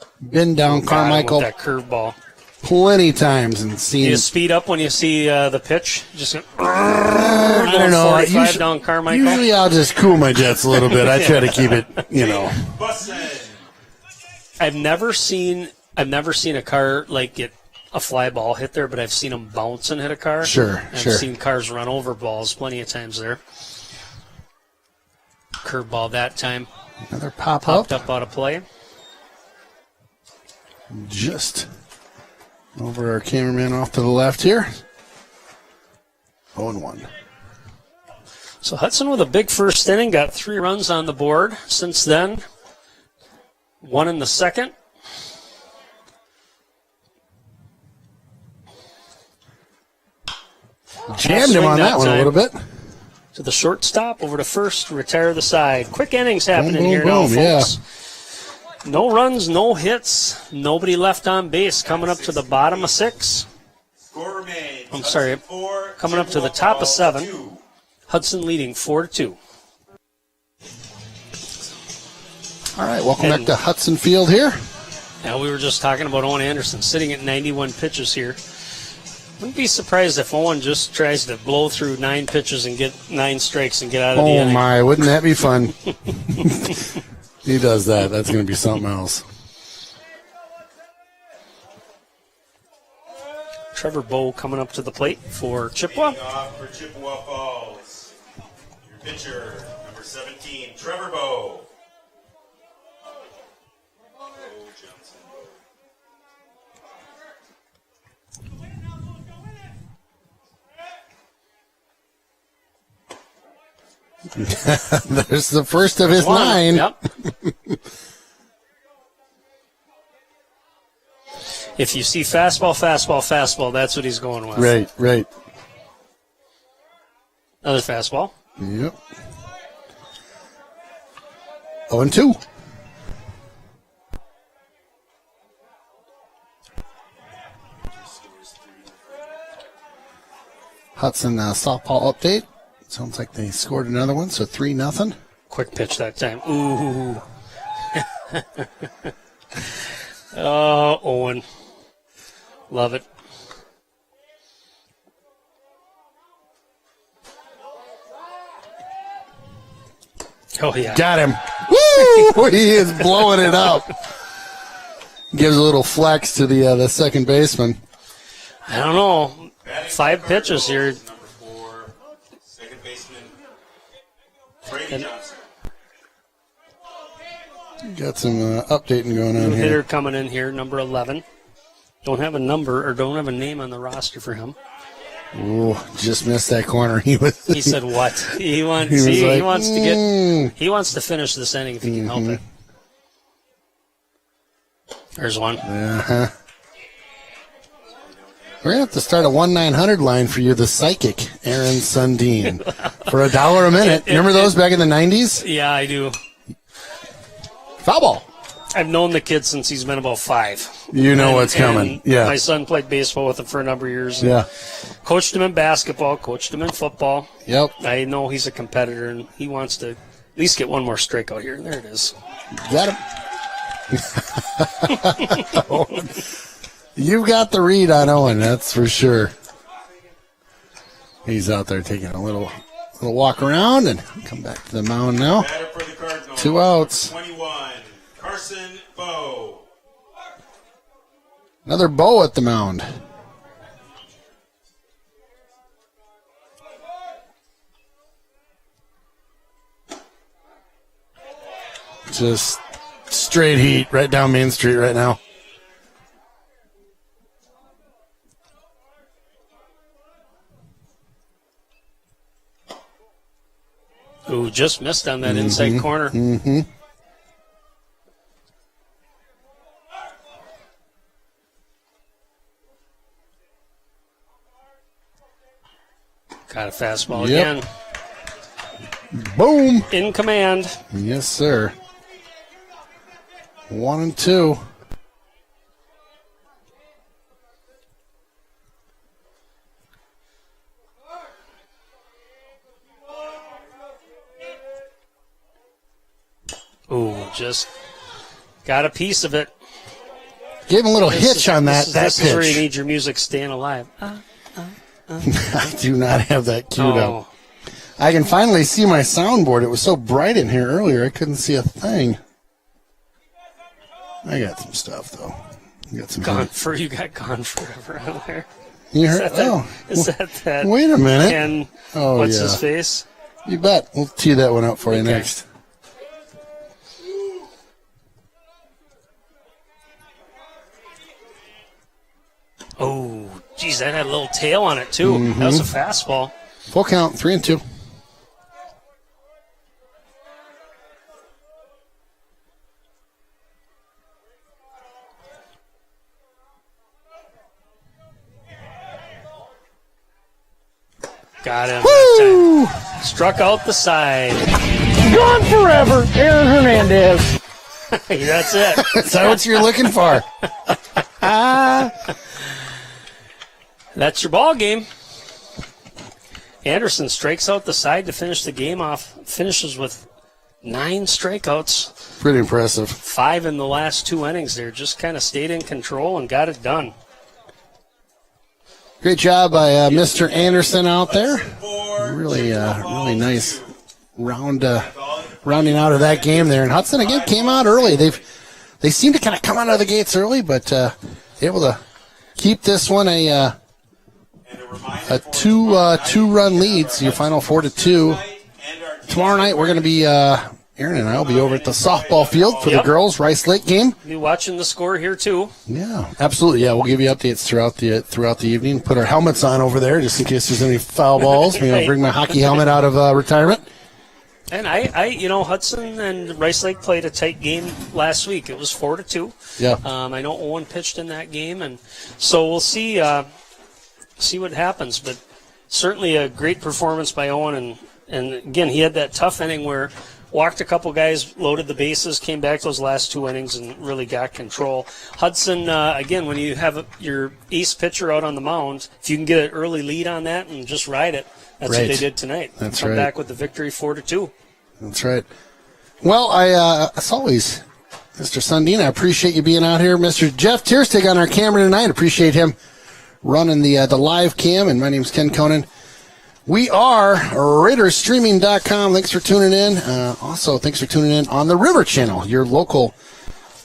I've been down Carmichael With that curveball. plenty times and seen. You speed up when you see the pitch? Just go, I don't know. 45 down Carmichael? Usually I'll just cool my jets a little bit. I try to keep it, you know. Bussin. I've never seen a car like get a fly ball hit there, but I've seen them bounce and hit a car. Sure, I've sure. seen cars run over balls plenty of times there. Curveball that time. Another pop Popped up. up out of play. Just over our cameraman off to the left here. 0-1. So Hudson with a big first inning, got 3 runs on the board since then. 1 in the second. Jammed him Swing on that that one a time. little bit. To the shortstop, over to first, retire the side. Quick innings happening boom, here now, boom, yeah. folks. No runs, no hits, nobody left on base. Coming up to the bottom of 6. Score remains. I'm sorry, Hudson 4, coming up to the Chippewa top of 7. 2. Hudson leading 4-2. All right, welcome And- back to Hudson Field here. Now, we were just talking about Owen Anderson sitting at 91 pitches here. Wouldn't be surprised if Owen just tries to blow through 9 pitches and get 9 strikes and get out of the Oh inning. my, wouldn't that be fun? He does that. That's going to be something else. Trevor Bowe coming up to the plate for Chippewa. Leading off for Chippewa Falls. Your pitcher, number 17, Trevor Bowe. Bowe Johnson. There's the first of his One. 9. Yep. If you see fastball, fastball, fastball, that's what he's going with. Right, right. Another fastball. Yep. 0-2. Hudson softball update. Sounds like they scored another one, so 3-0. Quick pitch that time. Ooh. Oh, Owen. Love it. Oh, yeah. Got him. Woo! He is blowing it up. Gives a little flex to the second baseman. I don't know. Batting 5 for pitches here. Cardinals, Number 4, second baseman, Brady Johnson. Got some updating going on New here. hitter coming in here, number 11. Don't have a number or don't have a name on the roster for him. Ooh, just missed that corner. He was. He said what? He wants. He was he like, wants to get. He wants to finish this inning if he can help it. There's one. Uh-huh. We're gonna have to start a 1-900 line for you, the psychic Aaron Sundin, for $1 a minute. Remember those back in the 90s? Yeah, I do. Foul ball. I've known the kid since he's been about 5. You know what's coming. And Yeah. My son played baseball with him for a number of years. Yeah. Coached him in basketball. Coached him in football. Yep. I know he's a competitor and he wants to at least get one more strikeout here. There it is. Got him. You've got the read on Owen, that's for sure. He's out there taking a little walk around and come back to the mound now. Batter for the Cardinals. 2 outs. 21, Carson Bowe. Another Bow at the mound. Just straight heat right down Main Street right now. Ooh, just missed on that inside corner. Mm-hmm. Got a fastball Yep. again. Boom. In command. Yes, sir. 1-2. Ooh, just got a piece of it. Gave him a little hitch on that This is where you pitch. need your music staying alive. I do not have that queued up. Oh, I can finally see my soundboard. It was so bright in here earlier, I couldn't see a thing. I got some stuff, though. You got some you got gone forever on there. You Is heard? that that? Oh, Is that wait a minute. Ken, Oh, what's yeah. his face? You bet. We'll tee that one up for you Okay. next. Oh, geez, that had a little tail on it, too. That was a fastball. Full count, 3-2. Got him. Woo! Struck out the side. Gone forever, Aaron Hernandez. That's it. Is that what you're looking for? That's your ball game. Anderson strikes out the side to finish the game off. Finishes with 9 strikeouts. Pretty impressive. 5 in the last 2 innings there. Just kind of stayed in control and got it done. Great job by Mr. Anderson out there. Really nice rounding out of that game there. And Hudson again came out early. They seem to kind of come out of the gates early, but able to keep this one a 2-run lead. So your final 4-2. Tomorrow night we're going to be Aaron and I will be over at the softball field for the girls Rice Lake game. Be watching the score here too. Yeah, absolutely. Yeah, we'll give you updates throughout the evening. Put our helmets on over there just in case there's any foul balls. Maybe I'll bring my hockey helmet out of retirement. And Hudson and Rice Lake played a tight game last week. It was 4-2. Yeah. I know Owen pitched in that game, and so we'll see what happens. But certainly a great performance by Owen, and again he had that tough inning where walked a couple guys, loaded the bases, came back those last 2 innings, and really got control. Hudson, again, when you have your ace pitcher out on the mound, if you can get an early lead on that and just ride it, that's what they did tonight. That's Come right. back with the victory 4-2. That's right. Well, as always, Mr. Sundin, I appreciate you being out here. Mr. Jeff Tierstig on our camera tonight. Appreciate him running the live cam, and my name's Ken Conan. We are RaidersStreaming.com. Thanks for tuning in. Also, thanks for tuning in on the River Channel, your local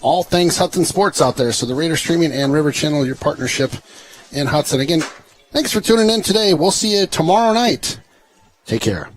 all things Hudson sports out there. So the Raiders Streaming and River Channel, your partnership in Hudson. Again, thanks for tuning in today. We'll see you tomorrow night. Take care.